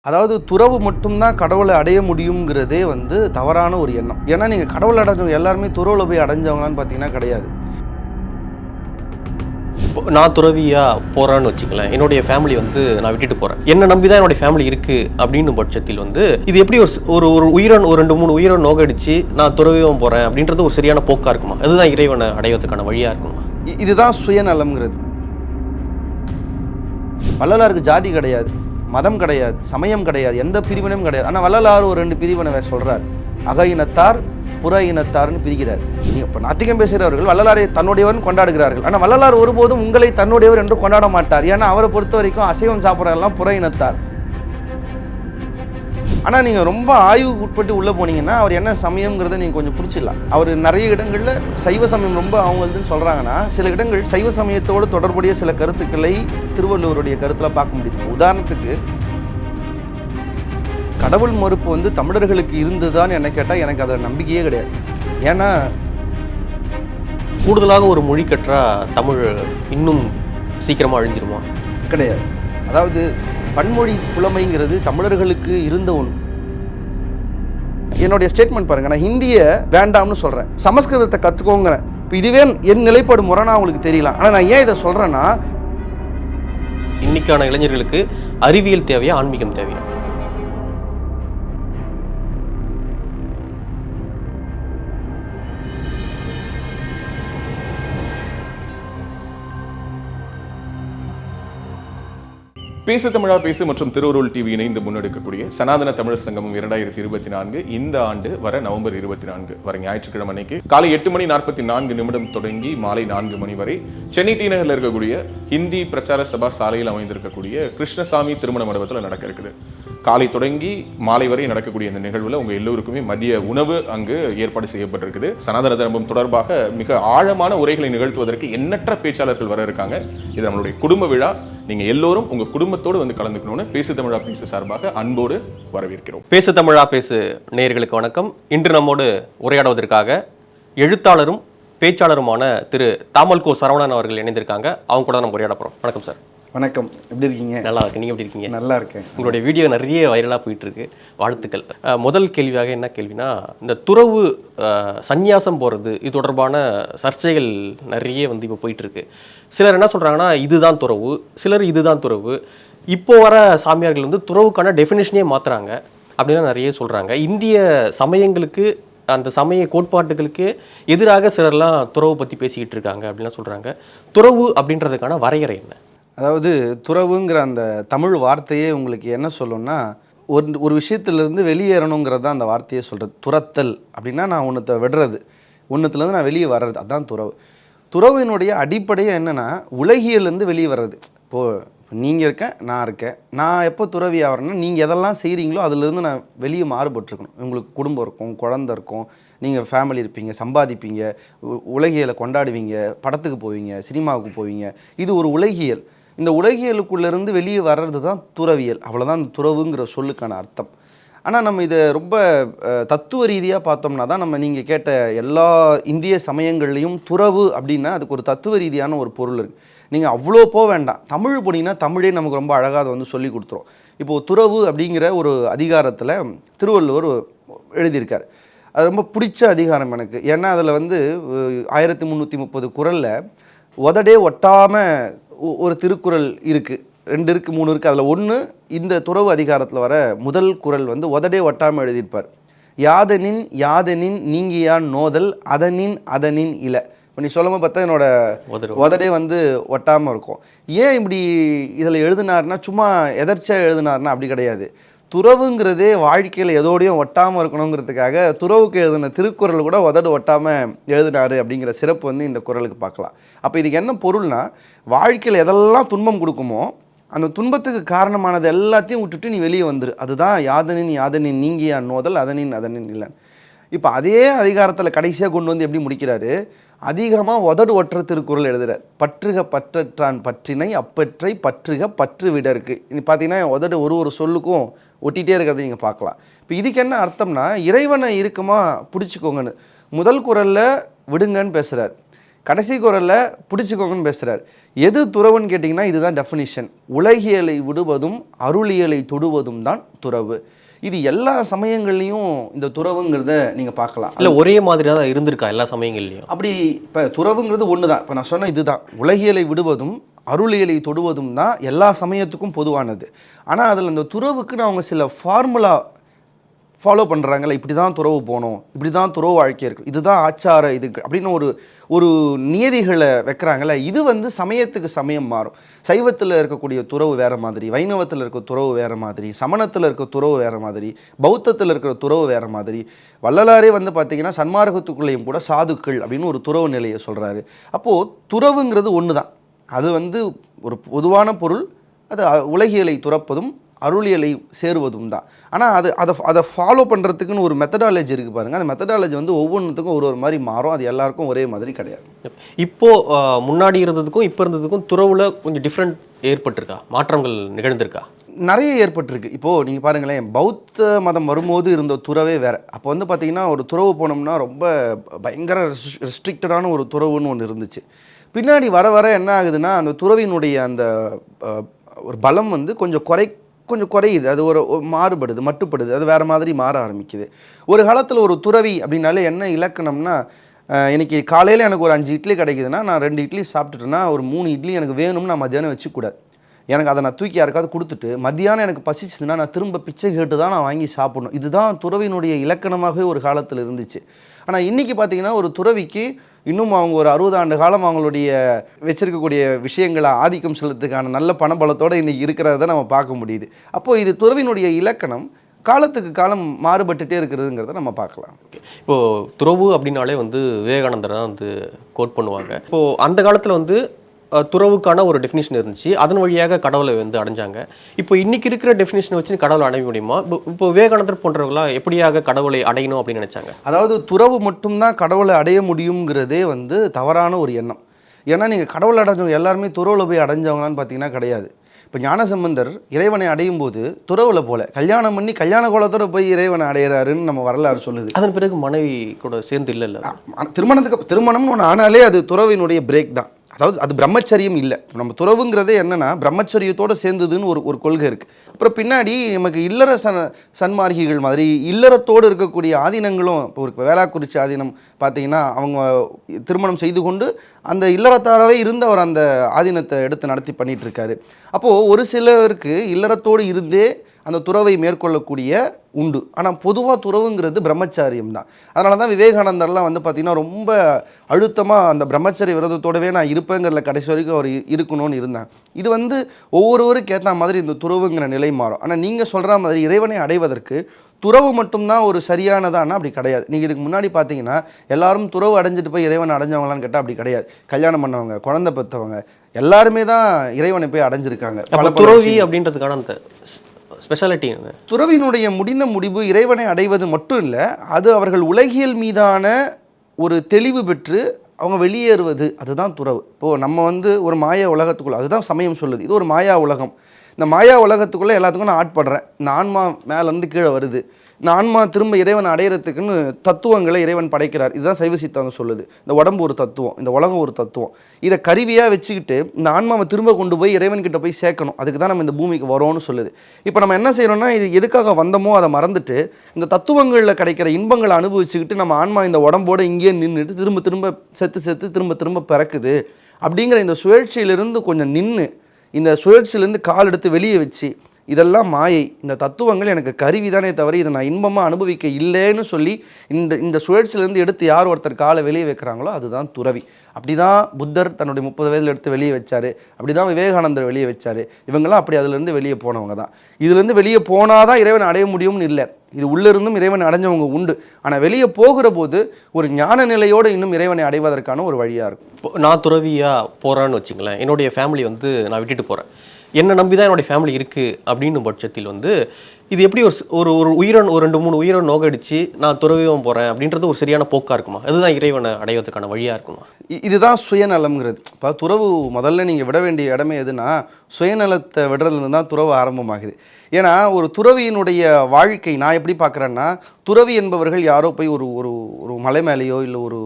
அதாவது துறவு மட்டும்தான் கடவுளை அடைய முடியுங்கிறதே தவறான ஒரு எண்ணம். ஏன்னா நீங்கள் கடவுளை அடைஞ்சவங்க எல்லாருமே துறவில் போய் அடைஞ்சவங்களான்னு பார்த்தீங்கன்னா கிடையாது. நான் துறவியா போறான்னு வச்சுக்கலாம், என்னுடைய ஃபேமிலி நான் விட்டுட்டு போறேன், என்ன நம்பி தான் என்னுடைய ஃபேமிலி இருக்கு அப்படின்னு பட்சத்தில் இது எப்படி ஒரு உயிரன் ஒரு 2-3 உயிரை நோகடிச்சு நான் துறவியும் போறேன் அப்படின்றது ஒரு சரியான போக்கா இருக்குமா? அதுதான் இறைவனை அடைவதற்கான வழியா இருக்குமா? இதுதான் சுயநலம்ங்கிறது. வள்ளலாருக்கு ஜாதி கிடையாது, மதம் கிடையாது, சமயம் கிடையாது, எந்த பிரிவினையும் கிடையாது. ஆனால் வள்ளலார் ஒரு 2 பிரிவினை சொல்றார். அக இனத்தார் புற இனத்தார்னு பிரிக்கிறார். இப்போ நாத்திகம் பேசுகிறவர்கள் வள்ளலாரை தன்னுடையவன் கொண்டாடுகிறார்கள். ஆனால் வள்ளலார் ஒருபோதும் உங்களை தன்னுடையவர் என்று கொண்டாட மாட்டார். ஏன்னா அவரை பொறுத்த வரைக்கும் அசைவம் சாப்பிட்றதெல்லாம் புற இனத்தார். ஆனால் நீங்கள் ரொம்ப ஆய்வுக்கு உட்பட்டு உள்ளே போனீங்கன்னா அவர் என்ன சமயங்கிறத நீங்கள் கொஞ்சம் பிடிச்சிடலாம். அவர் நிறைய இடங்களில் சைவ சமயம் ரொம்ப அவங்களுதுன்னு சொல்கிறாங்கன்னா, சில இடங்கள் சைவ சமயத்தோடு தொடர்புடைய சில கருத்துக்களை திருவள்ளுவருடைய கருத்தில் பார்க்க முடியுது. உதாரணத்துக்கு கடவுள் மறுப்பு தமிழர்களுக்கு இருந்ததுதான் என்ன கேட்டால் எனக்கு அதில் நம்பிக்கையே கிடையாது. ஏன்னா கூடுதலாக ஒரு மொழி கற்றா தமிழ் இன்னும் சீக்கிரமாக அழிஞ்சிருமா? கிடையாது. அதாவது பன்மொழி புலமைங்கிறது தமிழர்களுக்கு இருந்த ஒன்று. என்னுடைய ஸ்டேட்மெண்ட் பாருங்க, நான் ஹிந்தியை வேண்டாம்னு சொல்கிறேன், சமஸ்கிருதத்தை கற்றுக்கோங்கிறேன். இப்போ இதுவே என் நிலைப்பாடு முரணா உங்களுக்கு தெரியலாம். ஆனால் நான் ஏன் இதை சொல்கிறேன்னா, இன்னைக்கான இளைஞர்களுக்கு அறிவியல் தேவையா, ஆன்மீகம் தேவையா? பேசு தமிழா பேசு மற்றும் திருவருள் டிவி இணைந்து முன்னெடுக்கக்கூடிய சனாதன தமிழர் சங்கமம் 2024 இந்த ஆண்டு வர நவம்பர் 24 வர ஞாயிற்றுக்கிழமை அன்னைக்கு காலை 8:44 தொடங்கி மாலை 4 மணி வரை சென்னை டி நகரில் இருக்கக்கூடிய ஹிந்தி பிரச்சார சபா சாலையில் அமைந்திருக்கக்கூடிய கிருஷ்ணசாமி திருமண மண்டபத்தில் நடக்க இருக்குது. காலை தொடங்கி மாலை வரை நடக்கக்கூடிய இந்த நிகழ்வுல உங்க எல்லோருக்குமே மதிய உணவு அங்கு ஏற்பாடு செய்யப்பட்டிருக்குது. சனாதன தர்மம் தொடர்பாக மிக ஆழமான உரைகளை நிகழ்த்துவதற்கு எண்ணற்ற பேச்சாளர்கள் வர இருக்காங்க. இது நம்மளுடைய குடும்ப விழா. நீங்க எல்லோரும் உங்க குடும்பத்தோடு கலந்துக்கணும்னு பேசு தமிழா பேசு சார்பாக அன்போடு வரவேற்கிறோம். பேசு தமிழா பேசு நேயர்களுக்கு வணக்கம். இன்று நம்மோடு உரையாடுவதற்காக எழுத்தாளரும் பேச்சாளருமான திரு தாமல்கோ சரவணன் அவர்கள் இணைந்திருக்காங்க. அவங்க கூட நம்ம உரையாட போறோம். வணக்கம் சார். வணக்கம். எப்படி இருக்கீங்க? நல்லா இருக்கு. நீங்க எப்படி இருக்கீங்க? நல்லா இருக்கேன். உங்களுடைய வீடியோ நிறைய வைரலாக போயிட்டு இருக்கு, வாழ்த்துக்கள். முதல் கேள்வியாக என்ன கேள்வினா, இந்த துறவு சந்நியாசம் போகிறது இது தொடர்பான சர்ச்சைகள் நிறைய இப்போ போயிட்டு இருக்கு. சிலர் என்ன சொல்றாங்கன்னா இதுதான் துறவு, சிலர் இதுதான் துறவு. இப்போ வர சாமியார்கள் துறவுக்கான டெஃபினேஷனே மாத்துறாங்க அப்படின்னு நிறைய சொல்றாங்க. இந்திய சமயங்களுக்கு அந்த சமய கோட்பாட்டுகளுக்கு எதிராக சிலர்லாம் துறவு பற்றி பேசிக்கிட்டு இருக்காங்க அப்படின்லாம் சொல்றாங்க. துறவு அப்படின்றதுக்கான வரையறை என்ன? அதாவது துறவுங்கிற அந்த தமிழ் வார்த்தையே உங்களுக்கு என்ன சொல்லணும்னா, ஒரு விஷயத்திலிருந்து வெளியேறணுங்கிறது தான் அந்த வார்த்தையே சொல்கிறது. துரத்தல் அப்படின்னா நான் ஒன்றத்தை விடுறது, ஒன்றுத்துலேருந்து நான் வெளியே வர்றது, அதுதான் துறவு. துறவினுடைய அடிப்படையே என்னென்னா உலகியலேருந்து வெளியே வர்றது. இப்போது நீங்கள் இருக்கேன், நான் இருக்கேன், நான் எப்போ துறவி ஆகிறேன்னா நீங்கள் எதெல்லாம் செய்கிறீங்களோ அதுலேருந்து நான் வெளியே மாறுபட்டுருக்கணும். உங்களுக்கு குடும்பம் இருக்கும், குழந்தை இருக்கும், நீங்கள் ஃபேமிலி இருப்பீங்க, சம்பாதிப்பீங்க, உலகியலை கொண்டாடுவீங்க, படத்துக்கு போவீங்க, சினிமாவுக்கு போவீங்க. இது ஒரு உலகியல். இந்த உலகியலுக்குள்ளேருந்து வெளியே வர்றது தான் துறவியல். அவ்வளோதான் இந்த துறவுங்கிற சொல்லுக்கான அர்த்தம். ஆனால் நம்ம இதை ரொம்ப தத்துவ ரீதியாக பார்த்தோம்னா தான் நம்ம நீங்கள் கேட்ட எல்லா இந்திய சமயங்கள்லேயும் துறவு அப்படின்னா அதுக்கு ஒரு தத்துவ ரீதியான ஒரு பொருள் இருக்குது. நீங்கள் அவ்வளோ போக வேண்டாம், தமிழ் போனீங்கன்னா தமிழே நமக்கு ரொம்ப அழகாக அதை சொல்லி கொடுத்துரும். இப்போது துறவு அப்படிங்கிற ஒரு அதிகாரத்தில் திருவள்ளுவர் எழுதியிருக்கார். அது ரொம்ப பிடிச்ச அதிகாரம் எனக்கு. ஏன்னா அதில் 1330 குறளில் உதடே ஒட்டாமல் ஒரு திருக்குறள் இருக்குது, 2 இருக்குது, 3 இருக்குது. அதில் ஒன்று இந்த துறவு அதிகாரத்தில் வர முதல் குறள் உதடே ஒட்டாமல் எழுதியிருப்பார். யாதனின் யாதனின் நீங்கியான் நோதல் அதனின் அதனின் இலை. இப்போ நீ சொல்லும்போது பார்த்தா என்னோட உதடே ஒட்டாமல் இருக்கும். ஏன் இப்படி இதில் எழுதினார்னா சும்மா எதர்ச்சியாக எழுதினார்னா அப்படி கிடையாது. துறவுங்கிறதே வாழ்க்கையில் எதோடையும் ஒட்டாமல் இருக்கணுங்கிறதுக்காக துறவுக்கு எழுதின திருக்குறள் கூட உதடு ஒட்டாமல் எழுதினார் அப்படிங்கிற சிறப்பு இந்த குறளுக்கு பார்க்கலாம். அப்போ இதுக்கு என்ன பொருள்னா, வாழ்க்கையில் எதெல்லாம் துன்பம் கொடுக்குமோ அந்த துன்பத்துக்கு காரணமானது எல்லாத்தையும் விட்டுட்டு நீ வெளியே வந்துரு. அதுதான் யாதனின் யாதனின் நீங்கியா நோதல் அதனின் அதனின் இல்லைன்னு. இப்போ அதே அதிகாரத்தில் கடைசியாக கொண்டு எப்படி முடிக்கிறாரு, அதிகமாக உதடு ஒற்ற திருக்குறள் எழுதுகிறார். பற்றுக பற்றற்றான் பற்றினை அப்பற்றை பற்றுக பற்று விடருக்கு. இனி பார்த்தீங்கன்னா உதடு ஒரு சொல்லுக்கும் ஒட்டிகிட்டே இருக்கிறத நீங்கள் பார்க்கலாம். இப்போ இதுக்கு என்ன அர்த்தம்னா, இறைவனை இருக்குமா பிடிச்சிக்கோங்கன்னு முதல் குறளில் விடுங்கன்னு பேசுகிறார். கடைசி குரலில் பிடிச்சிக்கோங்கன்னு பேசுகிறார். எது துறவுன்னு கேட்டிங்கன்னா இதுதான் டெஃபினிஷன். உலகியலை விடுவதும் அருளியலை தொடுவதும் தான் துறவு. இது எல்லா சமயங்கள்லையும் இந்த துறவுங்கிறத நீங்கள் பார்க்கலாம். இல்லை ஒரே மாதிரியாக தான் இருந்திருக்கா எல்லா சமயங்கள்லையும்? அப்படி இப்போ துறவுங்கிறது ஒன்று தான். இப்போ நான் சொன்ன இதுதான், உலகியலை விடுவதும் அருளியலை தொடுவதும் தான் எல்லா சமயத்துக்கும் பொதுவானது. ஆனால் அதில் இந்த துறவுக்குன்னு அவங்க சில ஃபார்முலா ஃபாலோ பண்ணுறாங்கல்ல, இப்படி தான் துறவு போகணும், இப்படி தான் துறவு வாழ்க்கை இருக்குது, இதுதான் ஆச்சார இதுக்கு அப்படின்னு ஒரு நியதிகளை வைக்கிறாங்கல்ல, இது வந்து சமயத்துக்கு சமயம் மாறும். சைவத்தில் இருக்கக்கூடிய துறவு வேறு மாதிரி, வைணவத்தில் இருக்க துறவு வேறு மாதிரி, சமணத்தில் இருக்க துறவு வேறு மாதிரி, பௌத்தத்தில் இருக்கிற துறவு வேறு மாதிரி. வள்ளலாரே வந்து பார்த்திங்கன்னா சன்மார்க்கத்துக்குள்ளேயும் கூட சாதுக்கள் அப்படின்னு ஒரு துறவு நிலையை சொல்கிறாரு. அப்போது துறவுங்கிறது ஒன்று தான். அது வந்து ஒரு பொதுவான பொருள். அது உலகியலை துறப்பதும் அருளியலை சேருவதும் தான். ஆனால் அதை ஃபாலோ பண்ணுறதுக்குன்னு ஒரு மெத்தடாலஜி இருக்குது பாருங்கள். அந்த மெத்தடாலஜி வந்து ஒவ்வொன்றுத்துக்கும் ஒரு மாதிரி மாறும். அது எல்லாருக்கும் ஒரே மாதிரி கிடையாது. இப்போது முன்னாடி இருந்ததுக்கும் இப்போ இருந்ததுக்கும் துறவில் கொஞ்சம் டிஃப்ரெண்ட் ஏற்பட்டிருக்கா, மாற்றங்கள் நிகழ்ந்திருக்கா? நிறைய ஏற்பட்டிருக்கு. இப்போது நீங்கள் பாருங்களேன், பௌத்த மதம் வரும்போது இருந்த துறவே வேறு. அப்போ வந்து பார்த்திங்கன்னா ஒரு துறவு போனோம்னா ரொம்ப பயங்கர ரெஸ்ட்ரிக்டடான ஒரு துறவுன்னு ஒன்று இருந்துச்சு. பின்னாடி வர வர என்ன ஆகுதுன்னா அந்த துறவினுடைய அந்த ஒரு பலம் வந்து கொஞ்சம் குறையுது. அது ஒரு மாறுபடுது, மட்டுப்படுது, அது வேறு மாதிரி மாற ஆரம்பிக்குது. ஒரு காலத்தில் ஒரு துறவி அப்படின்னாலே என்ன இலக்கணம்னா, இன்றைக்கி காலையில் எனக்கு ஒரு 5 இட்லி கிடைக்குதுன்னா நான் 2 இட்லி சாப்பிட்டுட்டேன்னா ஒரு 3 இட்லி எனக்கு வேணும்னு நான் மத்தியானம் வச்சுக்கூடாது. எனக்கு அதை நான் தூக்கி யாருக்காவது கொடுத்துட்டு மத்தியானம் எனக்கு பசிச்சுதுன்னா நான் திரும்ப பிச்சை கேட்டு தான் நான் வாங்கி சாப்பிடணும். இதுதான் துறவினுடைய இலக்கணமாகவே ஒரு காலத்தில் இருந்துச்சு. ஆனால் இன்றைக்கி பார்த்திங்கன்னா ஒரு துறவிக்கு இன்னும் அவங்க ஒரு 60 ஆண்டு காலம் அவங்களுடைய வச்சிருக்கக்கூடிய விஷயங்களை ஆதிக்கம் செலுத்துக்கான நல்ல பணபலத்தோடு இன்றைக்கி இருக்கிறத நம்ம பார்க்க முடியுது. அப்போது இது துறவினுடைய இலக்கணம் காலத்துக்கு காலம் மாறுபட்டுட்டே இருக்கிறதுங்கிறத நம்ம பார்க்கலாம். இப்போது துறவு அப்படின்னாலே வந்து விவேகானந்தர் தான் வந்து கோட் பண்ணுவாங்க. இப்போது அந்த காலத்தில் வந்து துறவுக்கான ஒரு டெஃபினிஷன் இருந்துச்சு, அதன் வழியாக கடவுளை வந்து அடைஞ்சாங்க. இப்போ இன்றைக்கி இருக்கிற டெஃபினிஷனை வச்சு கடவுளை அடைய முடியுமா? இப்போ விவேகானந்தர் போன்றவர்களாம் எப்படியாக கடவுளை அடையணும் அப்படின்னு நினச்சாங்க? அதாவது துறவு மட்டும்தான் கடவுளை அடைய முடியுங்கிறதே வந்து தவறான ஒரு எண்ணம். ஏன்னா நீங்கள் கடவுளை அடைஞ்சவங்க எல்லாருமே துறவில் போய் அடைஞ்சவங்களான்னு பார்த்தீங்கன்னா கிடையாது. இப்போ ஞானசம்பந்தர் இறைவனை அடையும் போது துறவில் போல கல்யாணம் பண்ணி கல்யாண கோலத்தோடு போய் இறைவனை அடையிறாருன்னு நம்ம வரலாறு சொல்லுது. அதன் பிறகு மனைவி கூட சேர்ந்து இல்லை திருமணம்னு ஒன்று ஆனாலே அது துறவினுடைய பிரேக் தான். அதாவது அது பிரம்மச்சரியம் இல்லை. நம்ம துறவுங்கிறதே என்னென்னா பிரம்மச்சரியத்தோடு சேர்ந்ததுன்னு ஒரு கொள்கை இருக்குது. அப்புறம் பின்னாடி நமக்கு இல்லற சன்மார்க்கிகள் மாதிரி இல்லறத்தோடு இருக்கக்கூடிய ஆதீனங்களும் இப்போ ஒரு வேளாக்குறிச்சி ஆதீனம் பார்த்திங்கன்னா அவங்க திருமணம் செய்து கொண்டு அந்த இல்லறத்தாராகவே இருந்து அவர் அந்த ஆதீனத்தை எடுத்து நடத்தி பண்ணிகிட்ருக்காரு. அப்போது ஒரு சிலருக்கு இல்லறத்தோடு இருந்தே அந்த துறவை மேற்கொள்ளக்கூடிய உண்டு. ஆனால் பொதுவாக துறவுங்கிறது பிரம்மச்சாரியம் தான். அதனால தான் விவேகானந்தர்லாம் வந்து பார்த்திங்கன்னா ரொம்ப அழுத்தமாக அந்த பிரம்மச்சரிய விரதத்தோடவே நான் இருப்பேங்கிறத கடைசி வரைக்கும் அவர் இருக்கணும்னு இருந்தாங்க. இது வந்து ஒவ்வொருவருக்கு ஏற்ற மாதிரி இந்த துறவுங்கிற நிலை மாறும். ஆனால் நீங்கள் சொல்கிற மாதிரி இறைவனை அடைவதற்கு துறவு மட்டும்தான் ஒரு சரியானதானா? அப்படி கிடையாது. நீங்கள் இதுக்கு முன்னாடி பார்த்தீங்கன்னா எல்லாரும் துறவு அடைஞ்சிட்டு போய் இறைவனை அடைஞ்சவங்களான்னு கேட்டால் அப்படி கிடையாது. கல்யாணம் பண்ணவங்க, குழந்தை பெற்றவங்க எல்லாருமே தான் இறைவனை போய் அடைஞ்சிருக்காங்க. துறவி அப்படின்றதுக்கான அந்த ஸ்பெஷாலிட்டி துறவினுடைய முடிந்த முடிவு இறைவனை அடைவது மட்டும் இல்லை, அது அவர்கள் உலகியல் மீதான ஒரு தெளிவு பெற்று அவங்க வெளியேறுவது, அதுதான் துறவு. இப்போது நம்ம வந்து ஒரு மாயா உலகத்துக்குள்ளே, அதுதான் சமயம் சொல்லுது, இது ஒரு மாயா உலகம். இந்த மாயா உலகத்துக்குள்ளே எல்லாத்துக்கும் நான் ஆட்படுறேன். இந்த ஆன்மா மேலேருந்து கீழே வருது. இந்த ஆன்மா திரும்ப இறைவன் அடையிறதுக்குன்னு தத்துவங்களை இறைவன் படைக்கிறார். இதுதான் சைவ சித்தாந்தம் சொல்லுது. இந்த உடம்பு ஒரு தத்துவம், இந்த உலகம் ஒரு தத்துவம். இதை கருவியாக வச்சுக்கிட்டு இந்த ஆன்மாவை திரும்ப கொண்டு போய் இறைவன்கிட்ட போய் சேர்க்கணும். அதுக்கு தான் நம்ம இந்த பூமிக்கு வரோன்னு சொல்லுது. இப்போ நம்ம என்ன செய்யணும்னா, இது எதுக்காக வந்தோமோ அதை மறந்துட்டு இந்த தத்துவங்களில் கிடைக்கிற இன்பங்களை அனுபவிச்சுக்கிட்டு நம்ம ஆன்மா இந்த உடம்போடு இங்கேயே நின்றுட்டு திரும்ப திரும்ப செத்து திரும்ப பிறக்குது அப்படிங்கிற இந்த சுழற்சியிலிருந்து கொஞ்சம் நின்று, இந்த சுழற்சியிலேருந்து கால் எடுத்து வெளியே வச்சு, இதெல்லாம் மாயை, இந்த தத்துவங்கள் எனக்கு கருவி தானே தவிர இதை நான் இன்பமாக அனுபவிக்க இல்லைன்னு சொல்லி இந்த சுழற்சியிலேருந்து எடுத்து யார் ஒருத்தர் காலை வெளியே வைக்கிறாங்களோ அதுதான் துறவி. அப்படி தான் புத்தர் தன்னுடைய 30 வயதில் எடுத்து வெளியே வச்சார். அப்படி தான் விவேகானந்தர் வெளியே வச்சார். இவங்கெல்லாம் அப்படி அதிலேருந்து வெளியே போனவங்க தான். இதுலேருந்து வெளியே போனால் தான் இறைவன் அடைய முடியும்னு இல்லை. இது உள்ளிருந்தும் இறைவன் அடைஞ்சவங்க உண்டு. ஆனால் வெளியே போகிற போது ஒரு ஞான நிலையோடு இன்னும் இறைவனை அடைவதற்கான ஒரு வழியாக இருக்கும். இப்போ நான் துறவியாக போகிறேன்னு வச்சுங்களேன், என்னுடைய ஃபேமிலி வந்து நான் விட்டுட்டு போகிறேன், என்னை நம்பி தான் என்னுடைய ஃபேமிலி இருக்குது அப்படின்னு பட்சத்தில் வந்து இது எப்படி ஒரு ஒரு உயிரன் ஒரு 2-3 உயிரை நோக்கடிச்சு நான் துறவியும் போகிறேன் அப்படின்றது ஒரு சரியான போக்காக இருக்குமா? அதுதான் இறைவனை அடைவதற்கான வழியாக இருக்குமா? இதுதான் சுயநலம்ங்கிறது. இப்போ துறவு முதல்ல நீங்கள் விட வேண்டிய இடமே எதுனா சுயநலத்தை விடுறதுலேருந்து தான் துறவு ஆரம்பமாகுது. ஏன்னா ஒரு துறவியினுடைய வாழ்க்கை நான் எப்படி பார்க்குறேன்னா, துறவி என்பவர்கள் யாரோ போய் ஒரு ஒரு மலை மேலேயோ இல்லை ஒரு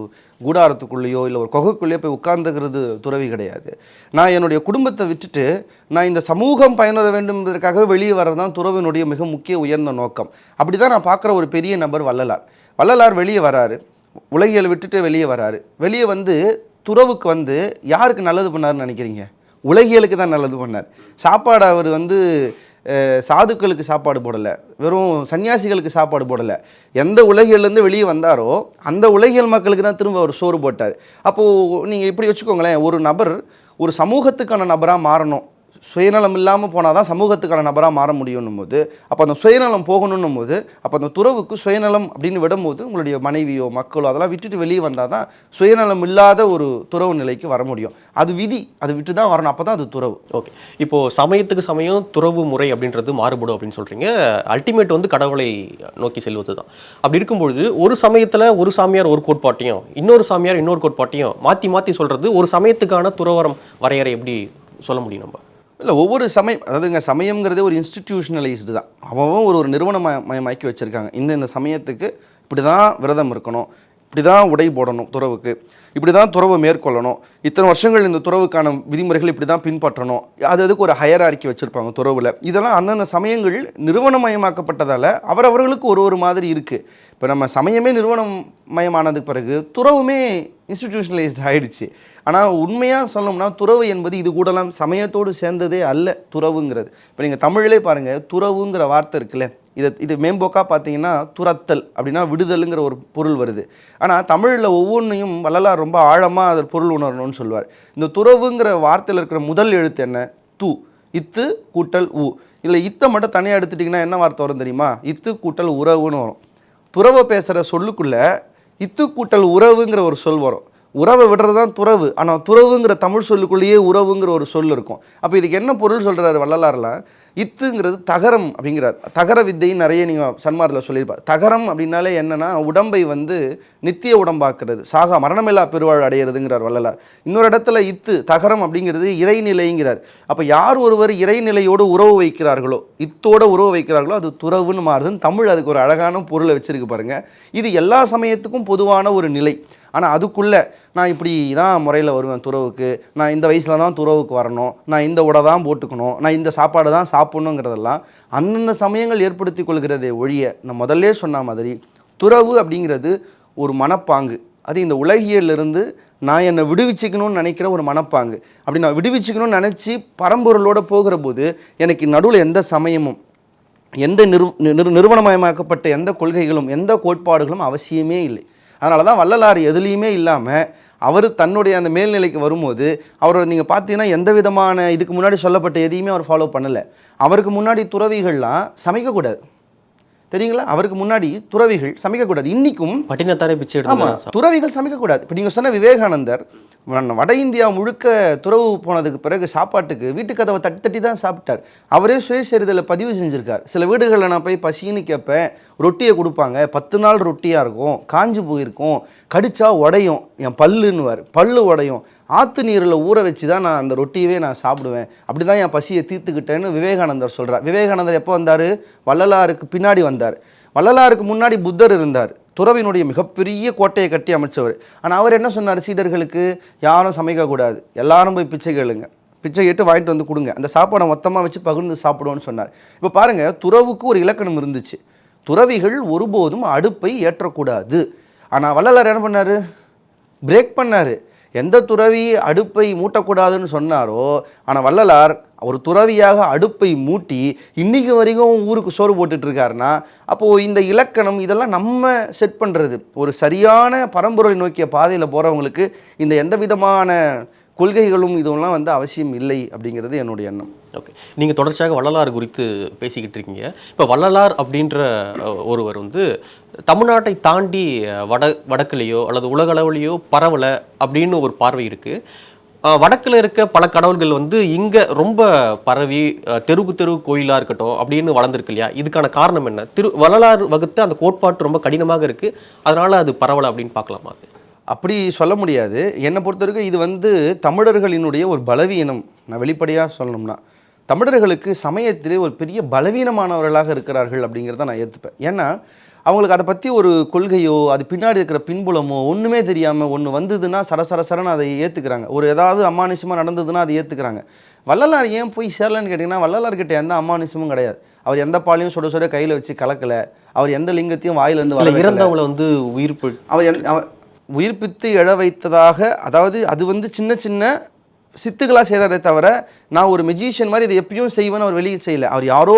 கூடாரத்துக்குள்ளேயோ இல்லை ஒரு குகைக்குள்ளேயோ போய் உட்கார்ந்துக்கிறது துறவி கிடையாது. நான் என்னுடைய குடும்பத்தை விட்டுட்டு நான் இந்த சமூகம் பயனுற வேண்டும் என்பதற்காக வெளியே வர்றது தான் துறவினுடைய மிக முக்கிய உயர்ந்த நோக்கம். அப்படி தான் நான் பார்க்குற ஒரு பெரிய நபர் வள்ளலார். வள்ளலார் வெளியே வராரு, உலகியல் விட்டுட்டு வெளியே வராரு. வெளியே வந்து துறவுக்கு வந்து யாருக்கு நல்லது பண்ணாருன்னு நினைக்கிறீங்க? உலகியலுக்கு தான் நல்லது பண்ணார். சாப்பாடு அவர் வந்து சாதுக்களுக்கு சாப்பாடு போடலை, வெறும் சன்னியாசிகளுக்கு சாப்பாடு போடலை. எந்த உலகியல்லேருந்து வெளியே வந்தாரோ அந்த உலகியல் மக்களுக்கு தான் திரும்ப அவர் சோறு போட்டார். அப்போது நீங்கள் இப்படி வச்சுக்கோங்களேன், ஒரு நபர் ஒரு சமூகத்துக்கான நபராக மாறணும், சுயநலம் இல்லாமல் போனால் தான் சமூகத்துக்கான நபராக மாற முடியும்னும் போது, அப்போ அந்த சுயநலம் போகணுன்னும் போது, அப்போ அந்த துறவுக்கு சுயநலம் அப்படின்னு விடும்போது உங்களுடைய மனைவியோ மக்களோ அதெல்லாம் விட்டுட்டு வெளியே வந்தால் தான் சுயநலம் இல்லாத ஒரு துறவு நிலைக்கு வர முடியும். அது விதி, அது விட்டு தான் வரணும், அப்போ தான் அது துறவு. ஓகே, இப்போது சமயத்துக்கு சமயம் துறவு முறை அப்படின்றது மாறுபடும் அப்படின்னு சொல்கிறீங்க. அல்டிமேட் வந்து கடவுளை நோக்கி செல்வது தான். அப்படி இருக்கும்பொழுது ஒரு சமயத்தில் ஒரு சாமியார் ஒரு கோட்பாட்டையும் இன்னொரு சாமியார் இன்னொரு கோட்பாட்டையும் மாற்றி மாற்றி சொல்கிறது ஒரு சமயத்துக்கான துறவரம் வரையறை எப்படி சொல்ல முடியும் நம்ம? இல்லை, ஒவ்வொரு சமயம், அதாவதுங்க சமயங்கிறதே ஒரு இன்ஸ்டிடியூஷனலைஸ்டு தான். அவன் ஒரு நிறுவனமயமாக்கி வச்சுருக்காங்க. இந்த சமயத்துக்கு இப்படி தான் விரதம் இருக்கணும், இப்படி தான் உடை போடணும், துறவுக்கு இப்படி தான் துறவை மேற்கொள்ளணும், இத்தனை வருஷங்கள் இந்த துறவுக்கான விதிமுறைகள் இப்படி தான் பின்பற்றணும், அதுக்கு ஒரு ஹையரார்க்கி வச்சுருப்பாங்க துறவில். இதெல்லாம் அந்தந்த சமயங்கள் நிறுவனமயமாக்கப்பட்டதால் அவரவர்களுக்கு ஒரு மாதிரி இருக்குது. இப்போ நம்ம சமயமே நிறுவனமயமானதுக்கு பிறகு துறவுமே இன்ஸ்டிடியூஷனலைஸ்ட் ஆகிடுச்சு. ஆனால் உண்மையாக சொல்லணும்னா துறவு என்பது இது கூடலாம் சமயத்தோடு சேர்ந்ததே அல்ல துறவுங்கிறது. இப்போ நீங்கள் தமிழிலே பாருங்கள், துறவுங்கிற வார்த்தை இருக்குல்ல, இது மேம்போக்காக பார்த்தீங்கன்னா துரத்தல் அப்படின்னா விடுதலுங்கிற ஒரு பொருள் வருது. ஆனால் தமிழில் ஒவ்வொன்றையும் வள்ளலார் ரொம்ப ஆழமாக அதன் பொருள் உணரணும்னு சொல்லுவார். இந்த துறவுங்கிற வார்த்தையில் இருக்கிற முதல் எழுத்து என்ன? து. இத்து கூட்டல் உ. இல்லை இத்தை மட்டும் தனியாக எடுத்துட்டிங்கன்னா என்ன வார்த்தை வரும் தெரியுமா? இத்து கூட்டல் உறவுன்னு வரும். துறவை பேசுகிற சொல்லுக்குள்ளே இத்து கூட்டல் உறவுங்கிற ஒரு சொல் வரும். உறவை விடுறது தான் துறவு. ஆனால் துறவுங்கிற தமிழ் சொல்லுக்குள்ளேயே உறவுங்கிற ஒரு சொல் இருக்கும். அப்போ இதுக்கு என்ன பொருள் சொல்கிறாரு வள்ளலார்லாம்? இத்துங்கிறது தகரம் அப்படிங்கிறார். தகர வித்தைன்னு நிறைய நீங்கள் சன்மார்த்தில் சொல்லியிருப்பார். தகரம் அப்படின்னாலே என்னென்னா உடம்பை வந்து நித்திய உடம்பாக்குறது, சாகா மரணமில்லா பெருவாழ் அடையிறதுங்கிறார் வள்ளலார். இன்னொரு இடத்துல இத்து தகரம் அப்படிங்கிறது இறைநிலைங்கிறார். அப்போ யார் ஒருவர் இறைநிலையோடு உறவு வைக்கிறார்களோ, இத்தோடு உறவு வைக்கிறார்களோ அது துறவுன்னு மாறுதுன்னு தமிழ் அதுக்கு ஒரு அழகான பொருளை வச்சுருக்கு பாருங்கள். இது எல்லா சமயத்துக்கும் பொதுவான ஒரு நிலை. ஆனால் அதுக்குள்ளே நான் இப்படி தான் முறையில் வருவேன் துறவுக்கு, நான் இந்த வயசில் தான் துறவுக்கு வரணும், நான் இந்த உடை தான் போட்டுக்கணும், நான் இந்த சாப்பாடு தான் சாப்பிட்ணுங்கிறதெல்லாம் அந்தந்த சமயங்கள் ஏற்படுத்தி கொள்கிறதே ஒழிய, நான் முதல்ல சொன்ன மாதிரி துறவு அப்படிங்கிறது ஒரு மனப்பாங்கு. அது இந்த உலகியலிருந்து நான் என்னை விடுவிச்சிக்கணும்னு நினைக்கிற ஒரு மனப்பாங்கு. அப்படி நான் விடுவிச்சிக்கணும்னு நினச்சி பரம்பொருளோடு போகிற போது எனக்கு நடுவில் எந்த சமயமும் எந்த நிறுவனமயமாக்கப்பட்ட எந்த கொள்கைகளும் எந்த கோட்பாடுகளும் அவசியமே இல்லை. அதனால தான் வள்ளலார் எதுலேயுமே இல்லாமல் அவர் தன்னுடைய அந்த மேல்நிலைக்கு வரும்போது அவர் நீங்கள் பார்த்தீங்கன்னா எந்த விதமான இதுக்கு முன்னாடி சொல்லப்பட்ட எதையுமே அவர் ஃபாலோ பண்ணலை. அவருக்கு முன்னாடி துறவிகள்லாம் சமைக்கக்கூடாது, தெரியுங்களா? அவருக்கு முன்னாடி துறவிகள் சமைக்கக்கூடாது. இன்றைக்கும் பட்டினத்தாரே பிச்சை எடுத்து துறவிகள் சமைக்கக்கூடாது. இப்போ நீங்கள் சொன்ன விவேகானந்தர் வட இந்தியா முழுக்க துறவு போனதுக்கு பிறகு சாப்பாட்டுக்கு வீட்டு கதவை தட்டி தட்டி தான் சாப்பிட்டார். அவரே சுயசரிதலை பதிவு செஞ்சுருக்கார். சில வீடுகளில் நான் போய் பசின்னு கேட்பேன், ரொட்டியை கொடுப்பாங்க, 10 நாள் ரொட்டியாக இருக்கும், காஞ்சு போயிருக்கும், கடிச்சா உடையும், என் பல்லுன்னுவார், பல்லு உடையும், ஆற்று நீரில் ஊற வச்சு தான் நான் அந்த ரொட்டியவே நான் சாப்பிடுவேன், அப்படி தான் என் பசியை தீர்த்துக்கிட்டேன்னு விவேகானந்தர் சொல்கிறார். விவேகானந்தர் எப்போ வந்தார்? வள்ளலாருக்கு பின்னாடி வந்தார். வள்ளலாருக்கு முன்னாடி புத்தர் இருந்தார், துறவினுடைய மிகப்பெரிய கோட்டையை கட்டி அமைச்சவர். ஆனால் அவர் என்ன சொன்னார் சீடர்களுக்கு? யாரும் சமைக்கக்கூடாது, எல்லாரும் போய் பிச்சை கேளுங்க, பிச்சை கேட்டு வாங்கிட்டு வந்து கொடுங்க, அந்த சாப்பாடை மொத்தமாக வச்சு பகிர்ந்து சாப்பிடுவோன்னு சொன்னார். இப்போ பாருங்கள், துறவுக்கு ஒரு இலக்கணம் இருந்துச்சு. துறவிகள் ஒருபோதும் அடுப்பை ஏற்றக்கூடாது. ஆனால் வள்ளலார் என்ன பண்ணார்? பிரேக் பண்ணார். எந்த துறவி அடுப்பை மூட்டக்கூடாதுன்னு சொன்னாரோ, ஆனால் வள்ளலார் ஒரு துறவியாக அடுப்பை மூட்டி இன்றைக்கு வரைக்கும் ஊருக்கு சோறு போட்டுட்ருக்காருன்னா, அப்போது இந்த இலக்கணம் இதெல்லாம் நம்ம செட் பண்ணுறது. ஒரு சரியான பரம்பரை நோக்கிய பாதையில் போகிறவங்களுக்கு இந்த எந்த விதமான கொள்கைகளும் இதுவெல்லாம் வந்து அவசியம் இல்லை அப்படிங்கிறது என்னுடைய எண்ணம். ஓகே, நீங்கள் தொடர்ச்சியாக வள்ளலார் குறித்து பேசிக்கிட்டு இருக்கீங்க. இப்போ வள்ளலார் அப்படின்ற ஒருவர் வந்து தமிழ்நாட்டை தாண்டி வடக்குலேயோ அல்லது உலகளவுலேயோ பரவலை அப்படின்னு ஒரு பார்வை இருக்குது. வடக்கில் இருக்க பல கடவுள்கள் வந்து இங்கே ரொம்ப பரவி தெருக்கு தெரு கோயிலாக இருக்கட்டும் அப்படின்னு வளர்ந்துருக்கு இல்லையா? இதுக்கான காரணம் என்ன? வள்ளலார் வகுத்த அந்த கோட்பாட்டு ரொம்ப கடினமாக இருக்குது, அதனால் அது பரவலை அப்படின்னு பார்க்கலாமா? அப்படி சொல்ல முடியாது. என்னை பொறுத்த வரைக்கும் இது வந்து தமிழர்களினுடைய ஒரு பலவீனம். நான் வெளிப்படையாக சொல்லணும்னா தமிழர்களுக்கு சமயத்திலே ஒரு பெரிய பலவீனமானவர்களாக இருக்கிறார்கள் அப்படிங்கிறத நான் ஏற்றுப்பேன். ஏன்னா அவங்களுக்கு அதை பற்றி ஒரு கொள்கையோ அது பின்னாடி இருக்கிற பின்புலமோ ஒன்றுமே தெரியாமல் ஒன்று வந்ததுன்னா சரசரன்னு அதை ஏற்றுக்கிறாங்க. ஒரு ஏதாவது அமானுஷமாக நடந்ததுன்னா அதை ஏற்றுக்கிறாங்க. வள்ளலார் ஏன் போய் சேரலன்னு கேட்டிங்கன்னா, வள்ளலார்கிட்ட எந்த அமானுஷமும் கிடையாது. அவர் எந்த பாலையும் சுட கையில் வச்சு கலக்கலை. அவர் எந்த லிங்கத்தையும் வாயிலேருந்து வர இறந்தவங்களை வந்து அவர் உயிர்ப்பித்து எழ வைத்ததாக, அதாவது அது வந்து சின்ன சின்ன சித்துக்களாக செய்கிறாரே தவிர, நான் ஒரு மெஜிஷியன் மாதிரி இதை எப்பயும் செய்வேன்னு அவர் வெளியே செய்யலை. அவர் யாரோ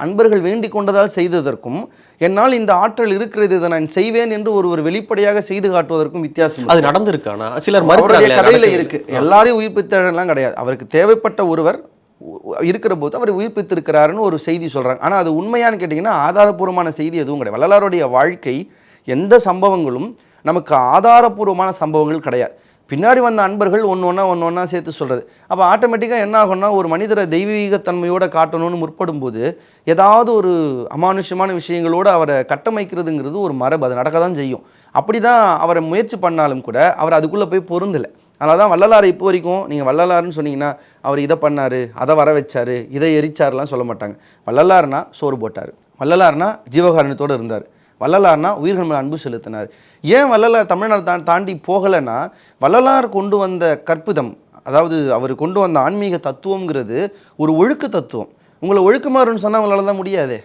அன்பர்கள் வேண்டிக் கொண்டதால் செய்ததற்கும், என்னால் இந்த ஆற்றல் இருக்கிறது, இதை நான் செய்வேன் என்று ஒரு வெளிப்படையாக செய்து காட்டுவதற்கும் வித்தியாசம். அது நடந்திருக்கானா? சிலர் அவருடைய கதையில் இருக்கு. எல்லாரையும் உயிர்ப்பித்தெல்லாம் கிடையாது. அவருக்கு தேவைப்பட்ட ஒருவர் இருக்கிற போது அவர் உயிர்ப்பித்திருக்கிறாருன்னு ஒரு செய்தி சொல்கிறாங்க. ஆனால் அது உண்மையானு கேட்டிங்கன்னா ஆதாரபூர்வமான செய்தி எதுவும் கிடையாது. வள்ளலாருடைய வாழ்க்கை எந்த சம்பவங்களும் நமக்கு ஆதாரபூர்வமான சம்பவங்கள் கிடையாது. பின்னாடி வந்த அன்பர்கள் ஒன்று சேர்த்து சொல்கிறது. அப்போ ஆட்டோமேட்டிக்காக என்ன ஆகும்னா, ஒரு மனிதரை தெய்வீகத்தன்மையோடு காட்டணும்னு முற்படும் போது ஏதாவது ஒரு அமானுஷ்யமான விஷயங்களோடு அவரை கட்டமைக்கிறதுங்கிறது ஒரு மரபு. அது நடக்க தான் செய்யும். அப்படி தான் அவரை முயற்சி பண்ணாலும் கூட அவர் அதுக்குள்ளே போய் பொருந்தலை. அதனால தான் வள்ளலாரை இப்போ வரைக்கும் நீங்கள் வள்ளலார்னு சொன்னீங்கன்னா அவர் இதை பண்ணார், அதை வர வச்சார், இதை எரிச்சார்லாம் சொல்ல மாட்டாங்க. வள்ளலார்னா சோறு போட்டார், வள்ளலார்னா ஜீவகாரணத்தோடு இருந்தார், வள்ளலார்னா உயிர்கள் மேலே அன்பு செலுத்தினார். ஏன் வள்ளலார் தமிழ்நாடு தாண்டி போகலைன்னா, வள்ளலார் கொண்டு வந்த கற்பிதம், அதாவது அவர் கொண்டு வந்த ஆன்மீக தத்துவங்கிறது ஒரு ஒழுக்க தத்துவம். உங்களை ஒழுக்கமாறுன்னு சொன்னால் உங்களால் தான் முடியாது.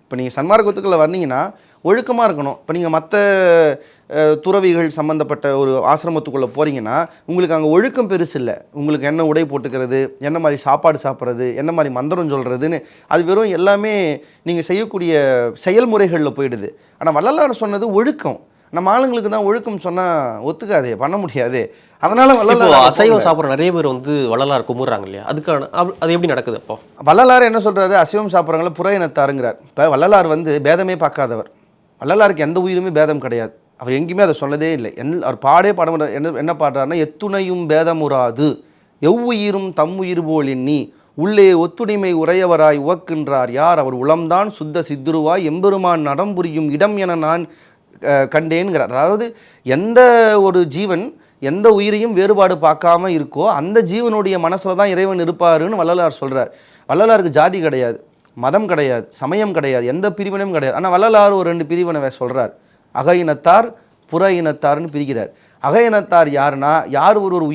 இப்போ நீங்கள் சன்மார்க்கத்துக்குள்ளே வந்தீங்கன்னா ஒழுக்கமாக இருக்கணும். இப்போ நீங்கள் மற்ற துறவிகள் சம்மந்தப்பட்ட ஒரு ஆசிரமத்துக்குள்ளே போகிறீங்கன்னா உங்களுக்கு அங்கே ஒழுக்கம் பெருசு இல்லை. உங்களுக்கு என்ன உடை போட்டுக்கிறது, என்ன மாதிரி சாப்பாடு சாப்பிட்றது, என்ன மாதிரி மந்திரம் சொல்கிறதுன்னு அது வெறும் எல்லாமே நீங்கள் செய்யக்கூடிய செயல்முறைகளில் போயிடுது. ஆனால் வள்ளலார் சொன்னது ஒழுக்கம். நம்ம ஆளுங்களுக்கு தான் ஒழுக்கம் சொன்னால் ஒத்துக்காதே, பண்ண முடியாது. அதனால வள்ளலார் அசைவம் சாப்பிட்ற நிறைய பேர் வந்து வள்ளலார் கும்பிட்றாங்க இல்லையா? அதுக்கான அது எப்படி நடக்குது? அப்போ வள்ளலார் என்ன சொல்கிறாரு? அசைவம் சாப்பிட்றவங்கள புற இனத்தாருங்கிறார். இப்போ வள்ளலார் வந்து பேதமே பார்க்காதவர். வள்ளலாருக்கு எந்த உயிருமே பேதம் கிடையாது. அவர் எங்கேயுமே அதை சொன்னதே இல்லை. அவர் பாடம் என்ன பாடுறாருன்னா, எத்துணையும் பேதமுறாது எவ்வுயிரும் தம்முயிர் போல் எண்ணி உள்ளே ஒத்துடைமை உரையவராய் உவக்கின்றார் யார் அவர் உளம்தான் சுத்த சித்துருவாய் எம்பெருமான் நடம்புரியும் இடம் என நான் கண்டேன்கிறார். அதாவது எந்த ஒரு ஜீவன் எந்த உயிரையும் வேறுபாடு பார்க்காம இருக்கோ அந்த ஜீவனுடைய மனசில் தான் இறைவன் இருப்பாருன்னு வள்ளலார் சொல்கிறார். வள்ளலாருக்கு ஜாதி கிடையாது, மதம் கிடையாது, சமயம் கிடையாது, எந்த பிரிவினையும் கிடையாது. ஆனால் வள்ளலார் ஒரு 2 பிரிவினை சொல்கிறார். அக இனத்தார் புற இனத்தார்னு பிரிக்கிறார். அக இனத்தார் யாருன்னா, யார் ஒரு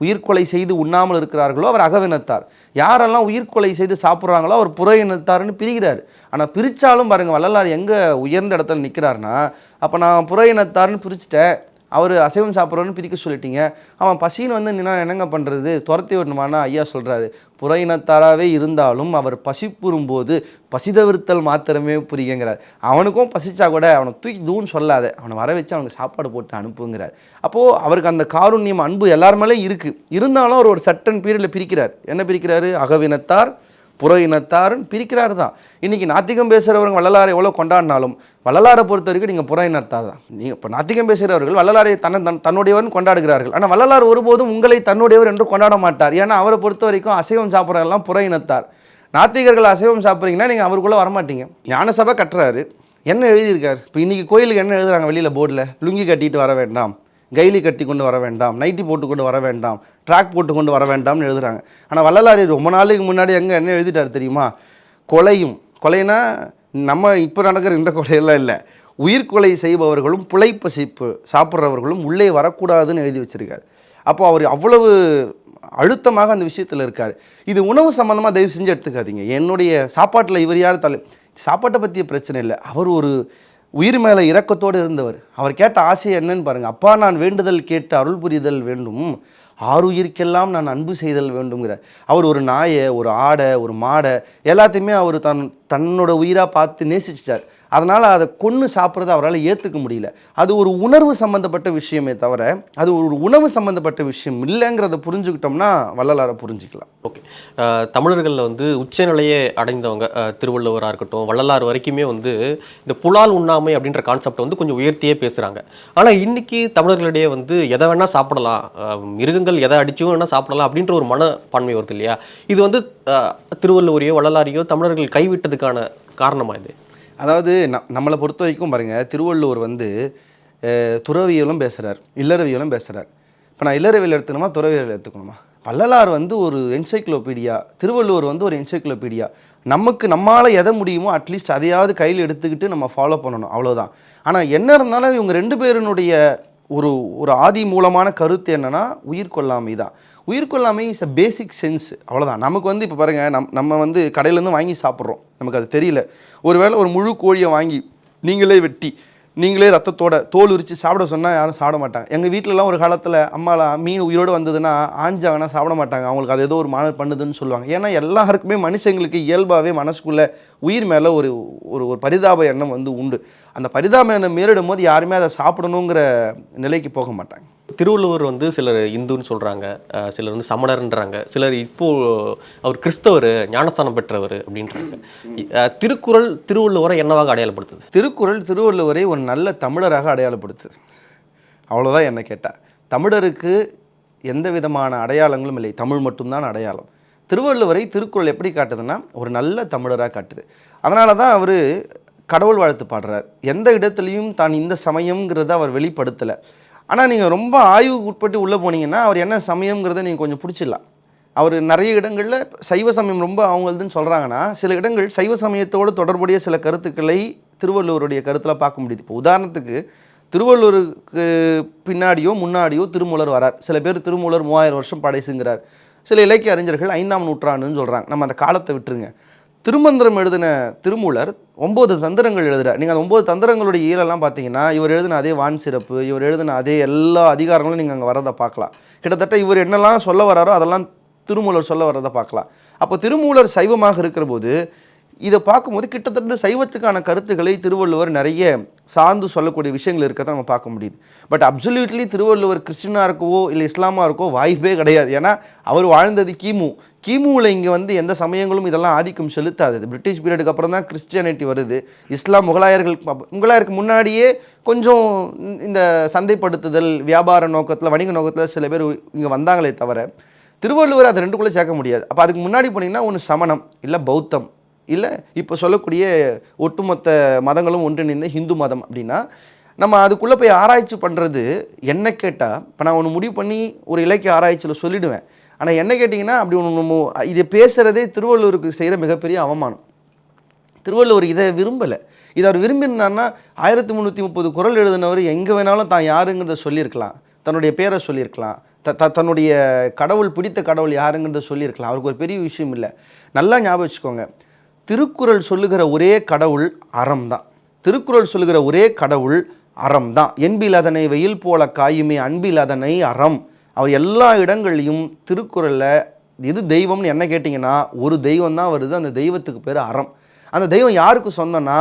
உயிர்கொலை செய்து உண்ணாமல் இருக்கிறார்களோ அவர் அகவினத்தார். யாரெல்லாம் உயிர்கொலை செய்து சாப்பிட்றாங்களோ அவர் புற இனத்தார்னு பிரிக்கிறார். ஆனால் பிரித்தாலும் பாருங்கள், வள்ளலார் எங்கே உயர்ந்த இடத்துல நிற்கிறாருன்னா, அப்போ நான் புற இனத்தார்னு பிரிச்சுட்டேன், அவர் அசைவம் சாப்பிட்றோன்னு பிரிக்க சொல்லிட்டீங்க, அவன் பசின்னு வந்து நான் என்னங்க பண்ணுறது, துரத்தி விடணுமானா ஐயா சொல்கிறாரு, புற இனத்தாராகவே இருந்தாலும் அவர் பசிப்புறும்போது பசிதவிர்த்தல் மாத்திரமே புரியுங்கிறார். அவனுக்கும் பசிச்சா கூட அவனை தூக்கி தூன்னு சொல்லாத, அவனை வர வச்சு அவனுக்கு சாப்பாடு போட்டு அனுப்புங்கிறார். அப்போது அவருக்கு அந்த காருண்யம் அன்பு எல்லார் மேலேயும் இருக்குது. இருந்தாலும் அவர் ஒரு சர்டன் பீரியடில் பிரிக்கிறார். என்ன பிரிக்கிறாரு? அகவினத்தார் புற இனத்தாருன்னு பிரிக்கிறாரு தான். இன்றைக்கி நாத்திகம் பேசுகிறவங்க வள்ளலாரை எவ்வளோ கொண்டாடினாலும் வள்ளலாரை பொறுத்த வரைக்கும் நீங்கள் புற இனத்தார் தான். நீங்கள் இப்போ நாத்திகம் பேசுகிறவர்கள் வள்ளலாரை தன்னுடையவர்னு கொண்டாடுகிறார்கள். ஆனால் வள்ளலார் ஒருபோதும் உங்களை தன்னுடையவர் என்று கொண்டாட மாட்டார். ஏன்னா அவரை பொறுத்த வரைக்கும் அசைவம் சாப்பிட்றவங்கலாம் புற இனத்தார். நாத்திகர்கள் அசைவம் சாப்பிட்றீங்கன்னா நீங்கள் அவருக்குள்ளே வரமாட்டீங்க. ஞான சபை கட்டுறாரு, என்ன எழுதியிருக்கார்? இப்போ இன்றைக்கி கோயிலுக்கு என்ன எழுதுறாங்க வெளியில் போர்டில்? லுங்கி கட்டிட்டு வர வேண்டாம், கைலி கட்டி கொண்டு வர வேண்டாம், நைட்டி போட்டு கொண்டு வர வேண்டாம், ட்ராக் போட்டு கொண்டு வர வேண்டாம்னு எழுதுறாங்க. ஆனால் வள்ளலார் ரொம்ப நாளைக்கு முன்னாடி என்ன எழுதிட்டார் தெரியுமா? கொலைனா நம்ம இப்போ நடக்கிற இந்த கொலையெல்லாம் இல்லை, உயிர்கொலை செய்பவர்களும் புழைப்பசிப்பு சாப்பிட்றவர்களும் உள்ளே வரக்கூடாதுன்னு எழுதி வச்சுருக்கார். அப்போ அவர் அவ்வளவு அழுத்தமாக அந்த விஷயத்தில் இருக்கார். இது உணவு சம்மந்தமாக தயவு செஞ்சு எடுத்துக்காதீங்க. என்னுடைய சாப்பாட்டில் இவர் யார் சாப்பாட்டை பற்றிய பிரச்சனை இல்லை. அவர் ஒரு உயிர் மேலே இரக்கத்தோடு இருந்தவர். அவர் கேட்ட ஆசை என்னன்னு பாருங்கள். அப்பா, நான் வேண்டுதல் கேட்டு அருள் புரிதல் வேண்டும், ஆறுயிர்க்கெல்லாம் நான் அன்பு செய்தல் வேண்டுங்கிற. அவர் ஒரு நாயை, ஒரு ஆடை, ஒரு மாடை எல்லாத்தையுமே அவர் தன்னோட உயிராக பார்த்து நேசிச்சிட்டார். அதனால் அதை கொன்று சாப்பிட்றத அவரால் ஏற்றுக்க முடியல. அது ஒரு உணர்வு சம்மந்தப்பட்ட விஷயமே தவிர அது ஒரு உணவு சம்மந்தப்பட்ட விஷயம் இல்லைங்கிறத புரிஞ்சுக்கிட்டோம்னா வள்ளலாரை புரிஞ்சிக்கலாம். ஓகே, தமிழர்களில் வந்து உச்சநிலையே அடைந்தவங்க திருவள்ளுவராக இருக்கட்டும், வள்ளலார் வரைக்குமே வந்து இந்த புலால் உண்ணாமை அப்படின்ற கான்செப்டை வந்து கொஞ்சம் உயர்த்தியே பேசுகிறாங்க. ஆனால் இன்றைக்கி தமிழர்களிடையே வந்து எதை வேணால் சாப்பிடலாம், மிருகங்கள் எதை அடிச்சும் வேணால் சாப்பிடலாம் அப்படின்ற ஒரு மனப்பான்மை வருது இல்லையா? இது வந்து திருவள்ளுவரையோ வள்ளலாரையோ தமிழர்கள் கைவிட்டதுக்கான காரணமாக இது? அதாவது நம்மளை பொறுத்த வரைக்கும் பாருங்கள், திருவள்ளுவர் வந்து துறவியலும் பேசுகிறார், இல்லறவியலும் பேசுகிறார். இப்போ நான் இல்லறவியல் எடுத்துக்கணுமா துறவியல் எடுத்துக்கணுமா? வள்ளலார் வந்து ஒரு என்சைக்ளோபீடியா, திருவள்ளுவர் வந்து ஒரு என்சைக்ளோபீடியா. நம்மளால் எதை முடியுமோ அட்லீஸ்ட் அதையாவது கையில் எடுத்துக்கிட்டு நம்ம ஃபாலோ பண்ணணும், அவ்வளோதான். ஆனால் என்ன இருந்தாலும் இவங்க 2 பேருனுடைய ஒரு ஒரு ஆதி மூலமான கருத்து என்னென்னா உயிர் கொல்லாமை தான். உயிர் கொல்லாமை இஸ் அ பேசிக் சென்ஸ், அவ்வளோதான். நமக்கு வந்து இப்போ பாருங்கள், நம்ம வந்து கடையிலேருந்து வாங்கி சாப்பிட்றோம், நமக்கு அது தெரியல. ஒருவேளை ஒரு முழு கோழியை வாங்கி நீங்களே வெட்டி நீங்களே ரத்தத்தோட தோல் உரித்து சாப்பிட சொன்னால் யாரும் சாப்பிட மாட்டாங்க. எங்கள் வீட்டிலலாம் ஒரு காலத்தில் அம்மாலாம் மீன் உயிரோடு வந்ததுன்னா ஆஞ்சாங்கன்னா சாப்பிட மாட்டாங்க, அவங்களுக்கு அது ஏதோ ஒரு மானல் பண்ணுதுன்னு சொல்லுவாங்க. ஏன்னா எல்லாருக்குமே மனுஷங்களுக்கு இயல்பாகவே மனசுக்குள்ளே உயிர் மேலே ஒரு ஒரு பரிதாப எண்ணம் வந்து உண்டு. அந்த பரிதாப எண்ணம் மேலிடும் போது யாருமே அதை சாப்பிடணுங்கிற நிலைக்கு போக மாட்டாங்க. திருவள்ளுவர் வந்து சிலர் இந்துன்னு சொல்கிறாங்க, சிலர் வந்து சமணர்ன்றாங்க, சிலர் இப்போது அவர் கிறிஸ்தவர், ஞானஸ்தானம் பெற்றவர் அப்படின்றாங்க. திருக்குறள் திருவள்ளுவரை என்னவாக அடையாளப்படுத்துது? திருக்குறள் திருவள்ளுவரை ஒரு நல்ல தமிழராக அடையாளப்படுத்துது, அவ்வளோதான். என்ன கேட்டால் தமிழருக்கு எந்த விதமான அடையாளங்களும் இல்லை, தமிழ் மட்டும்தான் அடையாளம். திருவள்ளுவரை திருக்குறள் எப்படி காட்டுதுன்னா ஒரு நல்ல தமிழராக காட்டுது. அதனால தான் அவர் கடவுள் வாழ்த்து பாடுறார். எந்த இடத்துலையும் தான் இந்த சமயங்கிறத அவர் வெளிப்படுத்தலை. ஆனால் நீங்கள் ரொம்ப ஆய்வுக்கு உட்பட்டு உள்ளே போனீங்கன்னா அவர் என்ன சமயங்கிறத நீங்கள் கொஞ்சம் பிடிச்சிடலாம். அவர் நிறைய இடங்களில் சைவ சமயம் ரொம்ப அவங்களதுன்னு சொல்கிறாங்கன்னா, சில இடங்கள் சைவ சமயத்தோடு தொடர்புடைய சில கருத்துக்களை திருவள்ளுவருடைய கருத்தில் பார்க்க முடியுது. இப்போ உதாரணத்துக்கு திருவள்ளுவருக்கு பின்னாடியோ முன்னாடியோ திருமூலர் வரார். சில பேர் திருமூலர் 3000 வருஷம் படைசுங்கிறார். சில இலக்கிய அறிஞர்கள் 5ஆம் நூற்றாண்டுன்னு சொல்கிறாங்க. நம்ம அந்த காலத்தை விட்டுருங்க. திருமந்திரம் எழுதின திருமூலர் 9 தந்திரங்கள் எழுதுகிறார். நீங்கள் அந்த 9 தந்திரங்களுடைய இயலெல்லாம் பார்த்தீங்கன்னா இவர் எழுதின அதே வான் சிறப்பு, இவர் எழுதின அதே எல்லா அதிகாரங்களும் நீங்கள் அங்கே வரதை பார்க்கலாம். கிட்டத்தட்ட இவர் என்னெல்லாம் சொல்ல வராரோ அதெல்லாம் திருமூலர் சொல்ல வரதை பார்க்கலாம். அப்போ திருமூலர் சைவமாக இருக்கிற போது இதை பார்க்கும்போது கிட்டத்தட்ட சைவத்துக்கான கருத்துக்களை திருவள்ளுவர் நிறைய சார்ந்து சொல்லக்கூடிய விஷயங்கள் இருக்கிறத நம்ம பார்க்க முடியுது. பட் அப்சல்யூட்லி திருவள்ளுவர் கிறிஸ்டினாக இருக்கவோ இல்லை இஸ்லாமாக இருக்கோ வாய்ப்பே கிடையாது. ஏன்னா அவர் வாழ்ந்தது கிமுவில் இங்கே வந்து எந்த சமயங்களும் இதெல்லாம் ஆதிக்கம் செலுத்தாது. பிரிட்டிஷ் பீரியடுக்கு அப்புறம் தான் கிறிஸ்டியானிட்டி வருது. இஸ்லாம் முகலாயருக்கு முன்னாடியே கொஞ்சம் இந்த சந்தைப்படுத்துதல் வியாபார நோக்கத்தில் வணிக நோக்கத்தில் சில பேர் இங்கே வந்தாங்களே தவிர திருவள்ளுவர் அது ரெண்டுக்குள்ளே சேர்க்க முடியாது. அப்போ அதுக்கு முன்னாடி போனீங்கன்னா ஒன்று சமணம், இல்லை பௌத்தம், இல்லை இப்போ சொல்லக்கூடிய ஒட்டுமொத்த மதங்களும் ஒன்றிணைந்த ஹிந்து மதம். அப்படின்னா நம்ம அதுக்குள்ளே போய் ஆராய்ச்சி பண்ணுறது என்ன கேட்டால், இப்போ நான் ஒன்று முடிவு பண்ணி ஒரு இலக்கிய ஆராய்ச்சியில் சொல்லிவிடுவேன். ஆனால் என்ன கேட்டிங்கன்னா அப்படி ஒன்று இதை பேசுகிறதே திருவள்ளுவருக்கு செய்கிற மிகப்பெரிய அவமானம். திருவள்ளுவர் இதை விரும்பலை. இதை அவர் விரும்பினார்னா 1330 குறள் எழுதினவர் எங்கே வேணாலும் தான் யாருங்கிறத சொல்லியிருக்கலாம், தன்னுடைய பேரை சொல்லியிருக்கலாம், தன்னுடைய கடவுள் பிடித்த கடவுள் யாருங்கிறத சொல்லியிருக்கலாம். அவருக்கு ஒரு பெரிய விஷயம் இல்லை. நல்லா ஞாபகம் வச்சுக்கோங்க, திருக்குறள் சொல்லுகிற ஒரே கடவுள் அறம் தான். திருக்குறள் சொல்லுகிற ஒரே கடவுள் அறம் தான். என்பில் அதனை வெயில் போல காயுமே அன்பில் அதனை அறம். அவர் எல்லா இடங்கள்லையும் திருக்குறளில் இது தெய்வம்னு என்ன கேட்டிங்கன்னா ஒரு தெய்வம் தான் வருது. அந்த தெய்வத்துக்கு பேர் அறம். அந்த தெய்வம் யாருக்கு சொந்தம்னா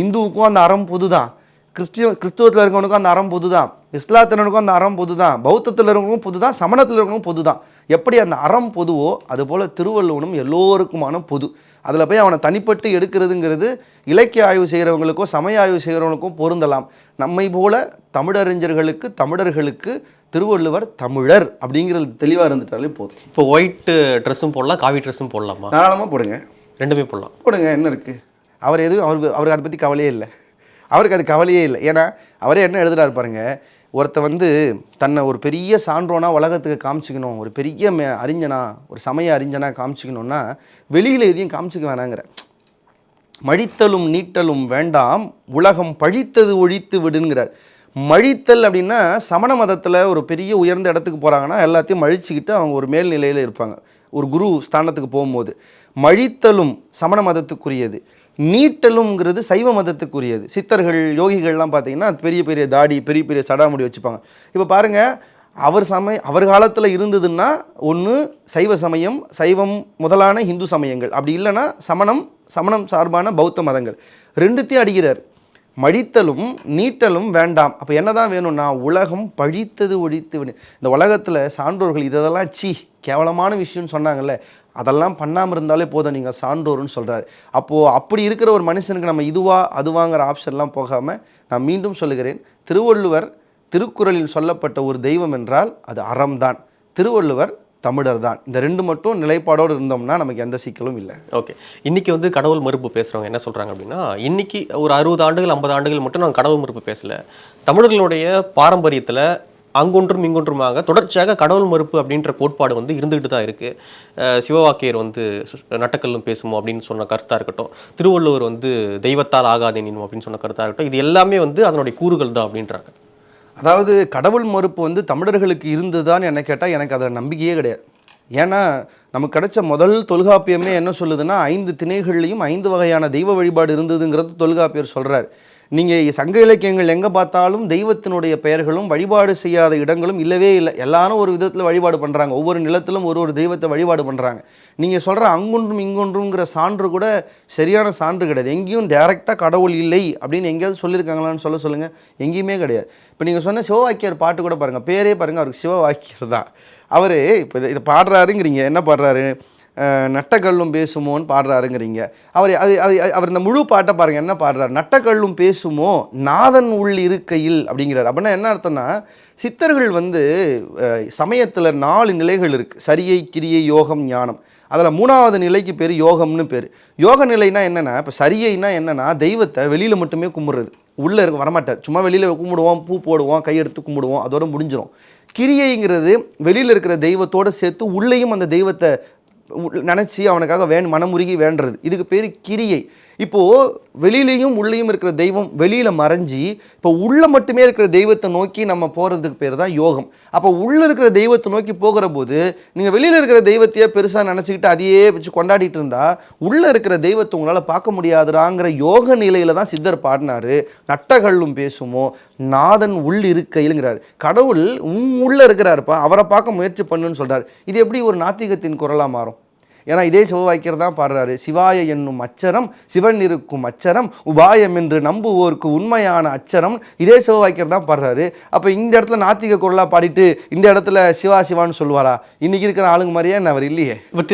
இந்துவுக்கும் அந்த அறம் பொது தான், கிறிஸ்துவத்தில் இருக்கவனுக்கும் அந்த அறம் பொது தான், இஸ்லாத்தினருக்கும் அந்த அறம் பொது தான், பௌத்தத்தில் இருக்கவங்களுக்கும் பொது தான், சமணத்தில் இருக்கவங்களுக்கும் பொது தான். எப்படி அந்த அறம் பொதுவோ அதுபோல் திருவள்ளுவனும் எல்லோருக்குமான பொது. அதில் போய் அவனை தனிப்பட்டு எடுக்கிறதுங்கிறது இலக்கிய ஆய்வு செய்கிறவங்களுக்கோ சமய ஆய்வு செய்கிறவங்களுக்கும் பொருந்தலாம். நம்மை போல தமிழர்களுக்கு திருவள்ளுவர் தமிழர் அப்படிங்கிறது தெளிவாக இருந்துட்டாலே போதும். இப்போ ஒயிட் ட்ரெஸ்ஸும் போடலாம், காவி ட்ரெஸ்ஸும் போடலாமா? தாராளமாக போடுங்க, ரெண்டுமே போடுங்க. என்ன இருக்குது? அவர் எதுவும் அவருக்கு அதை பற்றி கவலையே இல்லை. அவருக்கு அது கவலையே இல்லை. ஏன்னா அவரே என்ன எழுதுறாரு பாருங்க, ஒருத்த வந்து தன்னை ஒரு பெரிய சான்றோனா உலகத்துக்கு காமிச்சிக்கணும், ஒரு பெரிய அறிஞனா ஒரு சமய அறிஞனா காமிச்சிக்கணும்னா வெளியில் எதையும் காமிச்சிக்க வேணாங்கிற. மழித்தலும் நீட்டலும் வேண்டாம் உலகம் பழித்தது ஒழித்து விடுங்கிறார். மழித்தல் அப்படின்னா சமண மதத்தில் ஒரு பெரிய உயர்ந்த இடத்துக்கு போகிறாங்கன்னா எல்லாத்தையும் மழிச்சிக்கிட்டு அவங்க ஒரு மேல்நிலையில் இருப்பாங்க. ஒரு குரு ஸ்தானத்துக்கு போகும்போது மழித்தலும் சமண மதத்துக்குரியது, நீட்டலும்ங்கிறது சைவ மதத்துக்குரியது. சித்தர்கள் யோகிகள்லாம் பார்த்தீங்கன்னா பெரிய பெரிய தாடி பெரிய பெரிய சடாமுடி வச்சுப்பாங்க. இப்போ பாருங்கள், அவர் காலத்தில் இருந்ததுன்னா ஒன்று சைவ சமயம், சைவம் முதலான இந்து சமயங்கள், அப்படி இல்லைன்னா சமணம் சார்பான பௌத்த மதங்கள், ரெண்டுத்தையும் அடிக்கிறார். மழித்தலும் நீட்டலும் வேண்டாம். அப்போ என்ன தான் வேணும்னா உலகம் பழித்தது ஒழித்து விடு. இந்த உலகத்தில் சான்றோர்கள் இதெல்லாம் கேவலமான விஷயம்னு சொன்னாங்கல்ல, அதெல்லாம் பண்ணாமல் இருந்தாலே போதும் நீங்கள் சான்றோர்னு சொல்கிறாரு. அப்போது அப்படி இருக்கிற ஒரு மனுஷனுக்கு நம்ம இதுவா அதுவாங்கிற ஆப்ஷன்லாம் போகாமல் நான் மீண்டும் சொல்லுகிறேன், திருவள்ளுவர் திருக்குறளில் சொல்லப்பட்ட ஒரு தெய்வம் என்றால் அது அறம்தான், திருவள்ளுவர் தமிழர் தான். இந்த ரெண்டு மட்டும் நிலைப்பாடோடு இருந்தோம்னா நமக்கு எந்த சிக்கலும் இல்லை. ஓகே, இன்றைக்கி வந்து கடவுள் மறுப்பு பேசுகிறவங்க என்ன சொல்கிறாங்க அப்படின்னா, இன்றைக்கி ஒரு 60 ஆண்டுகள் 50 ஆண்டுகள் மட்டும் நாங்கள் கடவுள் மறுப்பு பேசலை, தமிழர்களுடைய பாரம்பரியத்தில் அங்கொன்றும் இங்கொன்றுமாக தொடர்ச்சியாக கடவுள் மறுப்பு அப்படின்ற கோட்பாடு வந்து இருந்துகிட்டு தான் இருக்குது. சிவவாக்கியர் வந்து நட்டக்கல்லும் பேசுமோ அப்படின்னு சொன்ன கருத்தாக இருக்கட்டும், திருவள்ளுவர் வந்து தெய்வத்தால் ஆகாதேனும் அப்படின்னு சொன்ன கருத்தாக இருக்கட்டும், இது எல்லாமே வந்து அதனுடைய கூறுகள் தான் அப்படின்றாங்க. அதாவது கடவுள் மறுப்பு வந்து தமிழர்களுக்கு இருந்ததுதான் என்ன கேட்டால் எனக்கு அதில் நம்பிக்கையே கிடையாது. ஏன்னா நமக்கு கிடைச்ச முதல் தொல்காப்பியமே என்ன சொல்லுதுன்னா 5 திணைகள்லையும் 5 வகையான தெய்வ வழிபாடு இருந்ததுங்கிறது தொல்காப்பியர் சொல்கிறார். நீங்கள் சங்க இலக்கியங்கள் எங்கே பார்த்தாலும் தெய்வத்தினுடைய பெயர்களும் வழிபாடு செய்யாத இடங்களும் இல்லவே இல்லை. எல்லாரும் ஒரு விதத்தில் வழிபாடு பண்ணுறாங்க, ஒவ்வொரு நிலத்திலும் ஒரு தெய்வத்தை வழிபாடு பண்ணுறாங்க. நீங்கள் சொல்கிற அங்கொன்றும் இங்கொன்றுங்கிற சான்று கூட சரியான சான்று கிடையாது. எங்கேயும் டைரெக்டாக கடவுள் இல்லை அப்படின்னு எங்கேயாவது சொல்லியிருக்காங்களான்னு சொல்லுங்கள், எங்கேயுமே கிடையாது. இப்போ நீங்கள் சொன்ன சிவவாக்கியர் பாட்டு கூட பாருங்கள், பேரே பாருங்கள், அவருக்கு சிவவாக்கியர் தான். அவர் இப்போ இதை பாடுறாருங்கிறீங்க, என்ன பாடுறாரு, நட்டக்கல்லும் பேசுமோன்னு பாடுறாருங்கிறீங்க. அவர் இந்த முழு பாட்டை பாருங்கள், என்ன பாடுறாரு, நட்டக்கல்லும் பேசுமோ நாதன் உள் இருக்கையில் அப்படிங்கிறார். அப்படின்னா என்ன அர்த்தம்னா, சித்தர்கள் வந்து சமயத்தில் 4 நிலைகள் இருக்குது, சரியை, கிரியை, யோகம், ஞானம். அதில் 3வது நிலைக்கு பேர் யோகம்னு பேர். யோக நிலைனா என்னென்னா, இப்போ சரியைனா என்னென்னா தெய்வத்தை வெளியில் மட்டுமே கும்பிட்றது, உள்ளே இருக்க வரமாட்டார், சும்மா வெளியில் கும்பிடுவோம், பூ போடுவோம், கையெடுத்து கும்பிடுவோம், அதோட முடிஞ்சிடும். கிரியைங்கிறது வெளியில் இருக்கிற தெய்வத்தோடு சேர்த்து உள்ளேயும் அந்த தெய்வத்தை நினச்சி அவனுக்காக மனமுருகி வேண்டுறது, இதுக்கு பேர் கிரியை. இப்போது வெளியிலையும் உள்ளேயும் இருக்கிற தெய்வம் வெளியில் மறைஞ்சி இப்போ உள்ளே மட்டுமே இருக்கிற தெய்வத்தை நோக்கி நம்ம போகிறதுக்கு பேர் தான் யோகம். அப்போ உள்ளே இருக்கிற தெய்வத்தை நோக்கி போகிற போது நீங்கள் வெளியில் இருக்கிற தெய்வத்தையே பெருசாக நினச்சிக்கிட்டு அதையே வச்சு கொண்டாடிட்டு இருந்தால் உள்ளே இருக்கிற தெய்வத்தை உங்களால் பார்க்க முடியாதுறாங்கிற யோக நிலையில் தான் சித்தர் பாடினார். நட்டகல்லும் பேசுமோ நாதன் உள் இருக்கையிலுங்கிறார். கடவுள் உள்ளே இருக்கிறாருப்பா, அவரை பார்க்க முயற்சி பண்ணுன்னு சொல்கிறார். இது எப்படி ஒரு நாத்திகத்தின் குரலாக மாறும்? ஏன்னா இதே சிவவாக்கியர் தான் பாடுறாரு, சிவாய என்னும் அச்சரம் சிவன் இருக்கும் அச்சரம் உபாயம் என்று நம்புவோருக்கு உண்மையான அச்சரம். இதே சிவவாக்கியர் தான் பாடுறாரு. அப்போ இந்த இடத்துல நாத்திக குரலாக பாடிட்டு இந்த இடத்துல சிவா சிவான்னு சொல்லுவாரா? இன்னைக்கு இருக்கிற ஆளுங்க மாதிரியே என்ன அவர் இல்லையே. இப்போ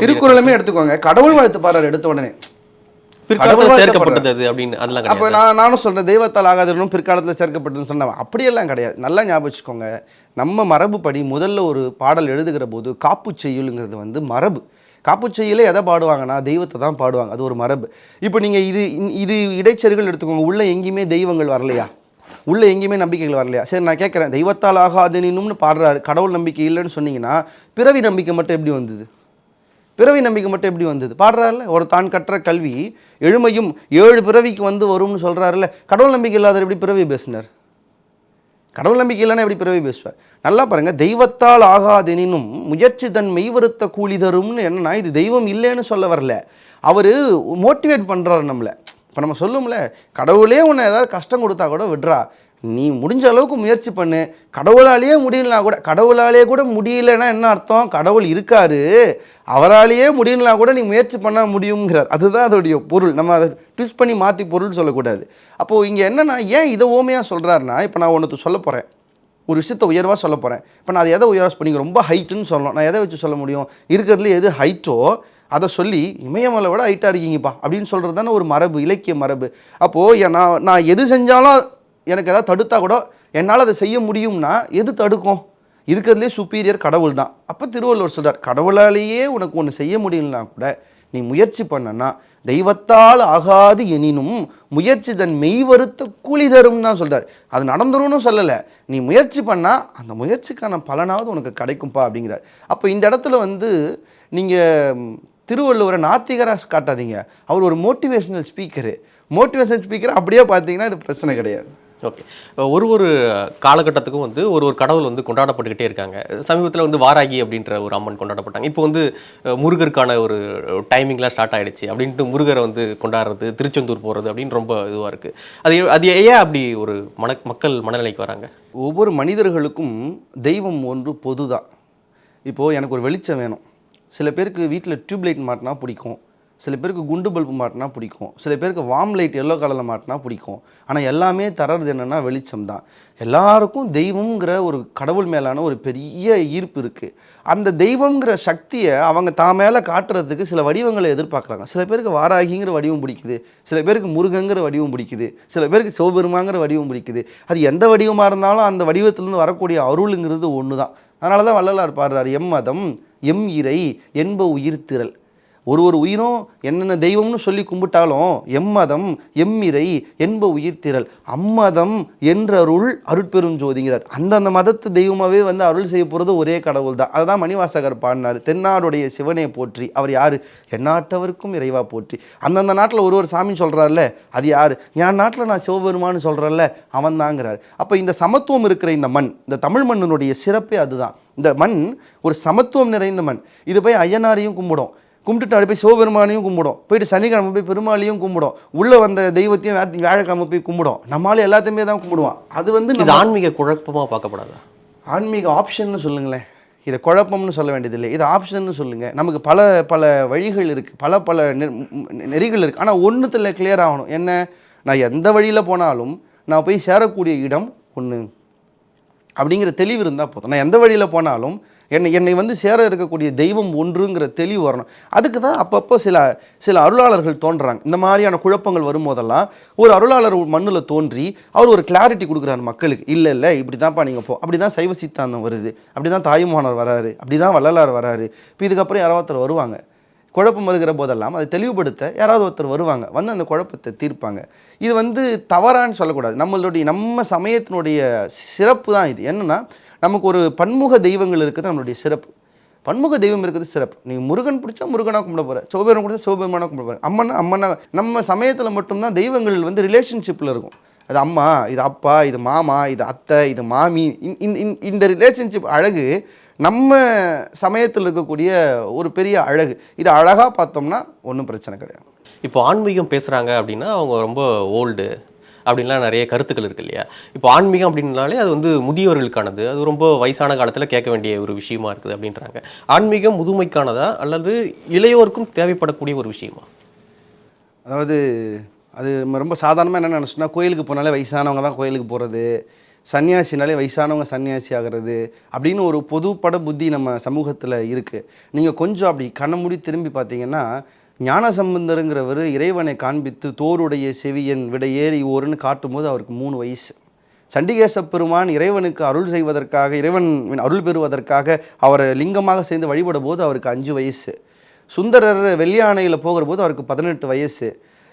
திருக்குறளுமே எடுத்துக்கோங்க, கடவுள் வாழ்த்து பாடுறாரு எடுத்த உடனே, சேர்க்கப்பட்டது அப்படின்னு. அதெல்லாம் அப்போ நானும் சொல்கிறேன், தெய்வத்தால் ஆகாதவனும் பிற்காலத்தில் சேர்க்கப்பட்டதுன்னு சொன்னேன். அப்படியெல்லாம் கிடையாது. நல்லா ஞாபகம் வச்சுக்கோங்க, நம்ம மரபுப்படி முதல்ல ஒரு பாடல் எழுதுகிற போது காப்பு செய்யுளுங்கிறது வந்து மரபு. காப்பு செய்யலே எதை பாடுவாங்கன்னா தெய்வத்தை தான் பாடுவாங்க, அது ஒரு மரபு. இப்போ நீங்கள் இது இடைச்செருகள் எடுத்துக்கோங்க, உள்ளே எங்கேயுமே தெய்வங்கள் வரலையா, உள்ளே எங்கேயுமே நம்பிக்கைகள் வரலையா? சரி, நான் கேட்குறேன், தெய்வத்தால் ஆகாதனும்னு பாடுறாரு, கடவுள் நம்பிக்கை இல்லைன்னு சொன்னீங்கன்னா பிறவி நம்பிக்கை மட்டும் எப்படி வந்தது? பிறவி நம்பிக்கை மட்டும் எப்படி வந்தது? பாடுறாருல, ஒரு தான் கற்ற கல்வி எழுமையும் 7 பிறவிக்கு வந்து வரும்னு சொல்கிறாருல்ல. கடவுள் நம்பிக்கை இல்லாத எப்படி பிறவி பேசினார்? கடவுள் நம்பிக்கை இல்லைன்னா எப்படி பிறவி பேசுவார்? நல்லா பாருங்கள், தெய்வத்தால் ஆகாதெனினும் முயற்சி தன் மெய்வருத்த கூலி தரும்னு. என்னன்னா இது தெய்வம் இல்லைன்னு சொல்ல வரல, அவர் மோட்டிவேட் பண்ணுறாரு நம்மளை. இப்போ நம்ம சொல்லும்ல, கடவுளே உன்னை ஏதாவது கஷ்டம் கொடுத்தா கூட விட்றா, நீ முடிஞ்ச அளவுக்கு முயற்சி பண்ணு, கடவுளாலேயே முடியலனா கூட, கடவுளாலே கூட முடியலன்னா என்ன அர்த்தம்? கடவுள் இருக்காரு, அவராலேயே முடியலனா கூட நீ முயற்சி பண்ண முடியுங்கிறார். அதுதான் அதோடைய பொருள். நம்ம அதை ட்விஸ்ட் பண்ணி மாற்றி பொருள் சொல்லக்கூடாது. அப்போது இங்கே என்னென்னா, ஏன் இதை ஓமையாக சொல்கிறாருன்னா, இப்போ நான் ஒன்று சொல்ல போகிறேன், ஒரு விஷயத்தை உயர்வாக சொல்ல போகிறேன். இப்போ நான் அதை எதை உயர்வாக பண்ணி ரொம்ப ஹைட்டுன்னு சொல்லணும், நான் எதை வச்சு சொல்ல முடியும்? இருக்கிறதுல எது ஹைட்டோ அதை சொல்லி இமயமலை விட ஹைட்டாக இருக்கீங்கப்பா அப்படின்னு சொல்கிறது தானே ஒரு மரபு, இலக்கிய மரபு. அப்போது நான் எது செஞ்சாலும் எனக்கு எதாவது தடுத்தா கூட என்னால் அதை செய்ய முடியும்னா எது தடுக்கும்? இருக்கிறதுலே சுப்பீரியர் கடவுள் தான். அப்போ திருவள்ளுவர் சொல்கிறார், கடவுளாலேயே உனக்கு ஒன்று செய்ய முடியலனா கூட நீ முயற்சி பண்ணனா தெய்வத்தால் ஆகாது எனினும் முயற்சி தன் மெய்வருத்த கூலி தரும் தான் சொல்கிறார். அது நடந்துரும்னு சொல்லலை, நீ முயற்சி பண்ணால் அந்த முயற்சிக்கான பலனாவது உனக்கு கிடைக்கும்பா அப்படிங்கிறார். அப்போ இந்த இடத்துல வந்து நீங்கள் திருவள்ளுவரை நாத்திகராக காட்டாதீங்க, அவர் ஒரு மோட்டிவேஷனல் ஸ்பீக்கரு. மோட்டிவேஷனல் ஸ்பீக்கர் அப்படியே பார்த்தீங்கன்னா இது பிரச்சனை கிடையாது. ஓகே, ஒரு காலகட்டத்துக்கும் வந்து ஒரு கடவுள் வந்து கொண்டாடப்பட்டுக்கிட்டே இருக்காங்க. சமீபத்தில் வந்து வாராகி அப்படின்ற ஒரு அம்மன் கொண்டாடப்பட்டாங்க. இப்போ வந்து முருகருக்கான ஒரு டைமிங்லாம் ஸ்டார்ட் ஆகிடுச்சு அப்படின்ட்டு முருகரை வந்து கொண்டாடுறது, திருச்செந்தூர் போகிறது அப்படின்னு ரொம்ப இதுவாக இருக்குது. அது ஏன் அப்படி ஒரு மக்கள் மனநிலைக்கு வராங்க? ஒவ்வொரு மனிதர்களுக்கும் தெய்வம் ஒன்று பொது தான். இப்போது எனக்கு ஒரு வெளிச்சம் வேணும், சில பேருக்கு வீட்டில் டியூப்லைட் மாட்டினா பிடிக்கும், சில பேருக்கு குண்டு பல்பு மாட்டினா பிடிக்கும், சில பேருக்கு வார்ம் லைட் எல்லோ கலரில் மாட்டினா பிடிக்கும். ஆனால் எல்லாமே தர்றது என்னென்னா வெளிச்சம் தான். எல்லாருக்கும் தெய்வங்கிற ஒரு கடவுள் மேலான ஒரு பெரிய ஈர்ப்பு இருக்குது. அந்த தெய்வங்கிற சக்தியை அவங்க தான் மேலே காட்டுறதுக்கு சில வடிவங்களை எதிர்பார்க்குறாங்க. சில பேருக்கு வாராகிங்கிற வடிவம் பிடிக்குது, சில பேருக்கு முருகங்கிற வடிவம் பிடிக்குது, சில பேருக்கு சிவபெருமாங்கிற வடிவம் பிடிக்குது. அது எந்த வடிவமாக இருந்தாலும் அந்த வடிவத்திலேருந்து வரக்கூடிய அருளுங்கிறது ஒன்று தான். அதனால தான் வள்ளலார் பாடுறார், எம் மதம் எம் இறை என்ப உயிர் திரள். ஒரு உயிரும் என்னென்ன தெய்வம்னு சொல்லி கும்பிட்டாலும் எம்மதம் எம்மிறை என்ப உயிர்த்திரள் அம்மதம் என்றருள் அருட்பெரும் ஜோதிங்கிறார். அந்தந்த மதத்து தெய்வமாகவே வந்து அருள் செய்ய போகிறது ஒரே கடவுள் தான். அதுதான் மணிவாசகர் பாடினார், தென்னாடுடைய சிவனை போற்றி. அவர் யார்? எந்நாட்டவருக்கும் இறைவா போற்றி. அந்தந்த நாட்டில் ஒரு சாமி சொல்கிறார்ல, அது யார்? என் நாட்டில் நான் சிவபெருமான்னு சொல்கிறேன்ல, அவன் தாங்கிறார். அப்போ இந்த சமத்துவம் இருக்கிற இந்த மண், இந்த தமிழ் மண்ணினுடைய சிறப்பே அதுதான். இந்த மண் ஒரு சமத்துவம் நிறைந்த மண். இது போய் ஐயனாரையும் கும்பிடும், கும்பிட்டுட்டு அப்படி போய் சிவபெருமானையும் கும்பிடும், போயிட்டு சனிக்கிழமை போய் பெருமாளையும் கும்பிடும், உள்ளே வந்த தெய்வத்தையும் வியாழக்கிழமை போய் கும்பிடும். நம்மளால எல்லாத்தையுமே தான் கும்பிடுவான். அது வந்து இது ஆன்மீக குழப்பமாக பார்க்கப்படாதா? ஆன்மீக ஆப்ஷன்னு சொல்லுங்களேன், இதை குழப்பம்னு சொல்ல வேண்டியதில்லை, இது ஆப்ஷன்னு சொல்லுங்கள். நமக்கு பல பல வழிகள் இருக்குது, பல நெறிகள் இருக்குது. ஆனால் ஒன்றுத்தில் கிளியர் ஆகணும், என்ன? நான் எந்த வழியில் போனாலும் நான் போய் சேரக்கூடிய இடம் ஒன்று அப்படிங்கிற தெளிவு இருந்தால் போதும். நான் எந்த வழியில் போனாலும் என்னை வந்து சேர இருக்கக்கூடிய தெய்வம் ஒன்றுங்கிற தெளிவு வரணும். அதுக்கு தான் அப்பப்போ சில அருளாளர்கள் தோன்றுறாங்க. இந்த மாதிரியான குழப்பங்கள் வரும்போதெல்லாம் ஒரு அருளாளர் மண்ணில் தோன்றி அவர் ஒரு கிளாரிட்டி கொடுக்குறாரு மக்களுக்கு. இல்லை இப்படி தான்ப்பா நீங்கள் அப்படி தான் சைவ சித்தாந்தம் வருது, அப்படி தான் தாயுமானவர் வராரு, அப்படி தான் வள்ளலார் வராரு. இப்போ இதுக்கப்புறம் யாராவது ஒருத்தர் வருவாங்க, குழப்பம் வருகிற போதெல்லாம் அதை தெளிவுபடுத்த யாராவது ஒருத்தர் வருவாங்க, வந்து அந்த குழப்பத்தை தீர்ப்பாங்க. இது வந்து தவறான்னு சொல்லக்கூடாது. நம்ம சமயத்தினுடைய சிறப்பு தான் இது. என்னென்னா, நமக்கு ஒரு பன்முக தெய்வங்கள் இருக்குது, நம்மளுடைய சிறப்பு. பன்முக தெய்வம் இருக்குது சிறப்பு. நீங்கள் முருகன் பிடிச்சா முருகனாக கும்பிட போகிற, சிவபெருமான் பிடிச்சா சிவபெருமானாக கும்பிட போகிற, அம்மனா. நம்ம சமயத்தில் மட்டும்தான் தெய்வங்கள் வந்து ரிலேஷன்ஷிப்பில் இருக்கும். அது அம்மா, இது அப்பா, இது மாமா, இது அத்தை, இது மாமி. இந்த ரிலேஷன்ஷிப் அழகு நம்ம சமயத்தில் இருக்கக்கூடிய ஒரு பெரிய அழகு. இது அழகாக பார்த்தோம்னா ஒன்றும் பிரச்சனை கிடையாது. இப்போ ஆன்மீகம் பேசுகிறாங்க அப்படின்னா அவங்க ரொம்ப ஓல்டு அப்படின்லாம் நிறைய கருத்துக்கள் இருக்கு இல்லையா? இப்போ ஆன்மீகம் அப்படின்னாலே அது வந்து முதியவர்களுக்கானது, அது ரொம்ப வயசான காலத்தில் கேட்க வேண்டிய ஒரு விஷயமா இருக்குது அப்படின்றாங்க. ஆன்மீகம் முதுமைக்கானதா அல்லது இளையோருக்கும் தேவைப்படக்கூடிய ஒரு விஷயமா? அதாவது அது ரொம்ப சாதாரணமாக என்ன நினச்சோன்னா, கோயிலுக்கு போனாலே வயசானவங்க தான் கோயிலுக்கு போகிறது, சன்னியாசினாலே வயசானவங்க சன்னியாசி ஆகிறது அப்படின்னு ஒரு பொதுப்பட புத்தி நம்ம சமூகத்தில் இருக்குது. நீங்கள் கொஞ்சம் அப்படி கண்ணை மூடி திரும்பி பார்த்தீங்கன்னா, ஞானசம்பந்தருங்கிறவர் இறைவனை காண்பித்து தோருடைய செவியன் விட ஏறி ஓருன்னு காட்டும்போது அவருக்கு 3 வயசு. சண்டிகேச பெருமான் இறைவனுக்கு அருள் செய்வதற்காக, இறைவன் அருள் பெறுவதற்காக அவரை லிங்கமாக சேர்ந்து வழிபடும் போது அவருக்கு 5 வயசு. சுந்தரர் வெள்ளியானையில் போகிற போது அவருக்கு 18 வயசு.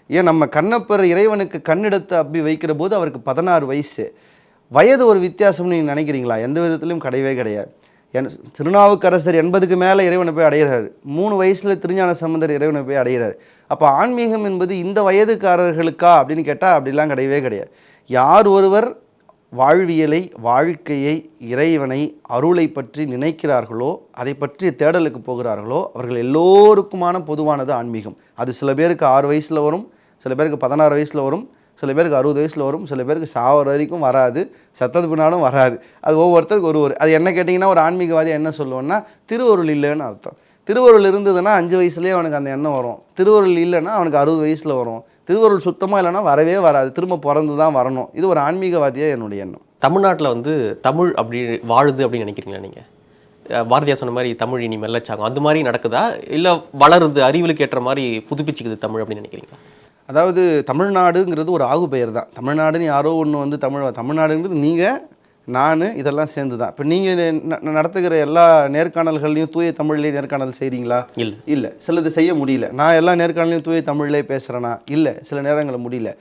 ஏன் நம்ம கண்ணப்பர் இறைவனுக்கு கண்ணெடுத்து அப்படி வைக்கிற போது அவருக்கு 16 வயசு. வயது ஒரு வித்தியாசம்னு நீங்கள் நினைக்கிறீங்களா? எந்த விதத்துலையும் கிடையவே கிடையாது. திருநாவுக்கரசர் 80க்கு மேலே இறைவனை போய் அடைகிறார், 3 வயசில் திருஞான சம்பந்தர் இறைவனை போய் அடைகிறார். அப்போ ஆன்மீகம் என்பது இந்த வயதுக்காரர்களுக்கா அப்படின்னு கேட்டால் அப்படிலாம் கிடையவே கிடையாது. யார் ஒருவர் வாழ்வியலை, வாழ்க்கையை, இறைவனை, அருளை பற்றி நினைக்கிறார்களோ, அதை பற்றிய தேடலுக்கு போகிறார்களோ, அவர்கள் எல்லோருக்குமான பொதுவானது ஆன்மீகம். அது சில பேருக்கு 6 வயசில் வரும், சில பேருக்கு 16 வயசில் வரும், சில பேருக்கு 60 வயசில் வரும், சில பேருக்கு சாவர வரைக்கும் வராது, சத்தது பின்னாலும் வராது. அது ஒவ்வொருத்தருக்கு ஒரு அது என்ன கேட்டிங்கன்னா, ஒரு ஆன்மீகவாதி என்ன சொல்லுவோன்னா, திருவருள் இல்லைன்னு அர்த்தம். திருவருள் இருந்ததுன்னா 5 வயசுலேயே அவனுக்கு அந்த எண்ணம் வரும். திருவருள் இல்லைன்னா அவனுக்கு 60 வயசில் வரும். திருவருள் சுத்தமாக இல்லைன்னா வரவே வராது, திரும்ப பிறந்து தான் வரணும். இது ஒரு ஆன்மீகவாதியாக என்னுடைய எண்ணம். தமிழ்நாட்டில் வந்து தமிழ் அப்படி வாழுது அப்படின்னு நினைக்கிறீங்களா நீங்கள்? பாரதியார் சொன்ன மாதிரி தமிழ் இனி மெல்லச்சாங்க அந்த மாதிரி நடக்குதா, இல்லை வளருது, அறிவிலுக்கு ஏற்ற மாதிரி புதுப்பிச்சுக்குது தமிழ் அப்படின்னு நினைக்கிறீங்களா? அதாவது தமிழ்நாடுங்கிறது ஒரு ஆகு பெயர் தான். தமிழ்நாடுன்னு யாரோ ஒன்று வந்து தமிழ்நாடுங்கிறது நீங்கள், நான், இதெல்லாம் சேர்ந்து தான். இப்போ நீங்கள் நடத்துகிற எல்லா நேர்காணல்கள்லையும் தூய தமிழ்லேயே நேர்காணல் செய்கிறீங்களா? இல்லை. சிலது செய்ய முடியல. நான் எல்லா நேர்காணலையும் தூய தமிழ்லேயே பேசுகிறேன்னா? இல்லை, சில நேரங்களில் முடியல.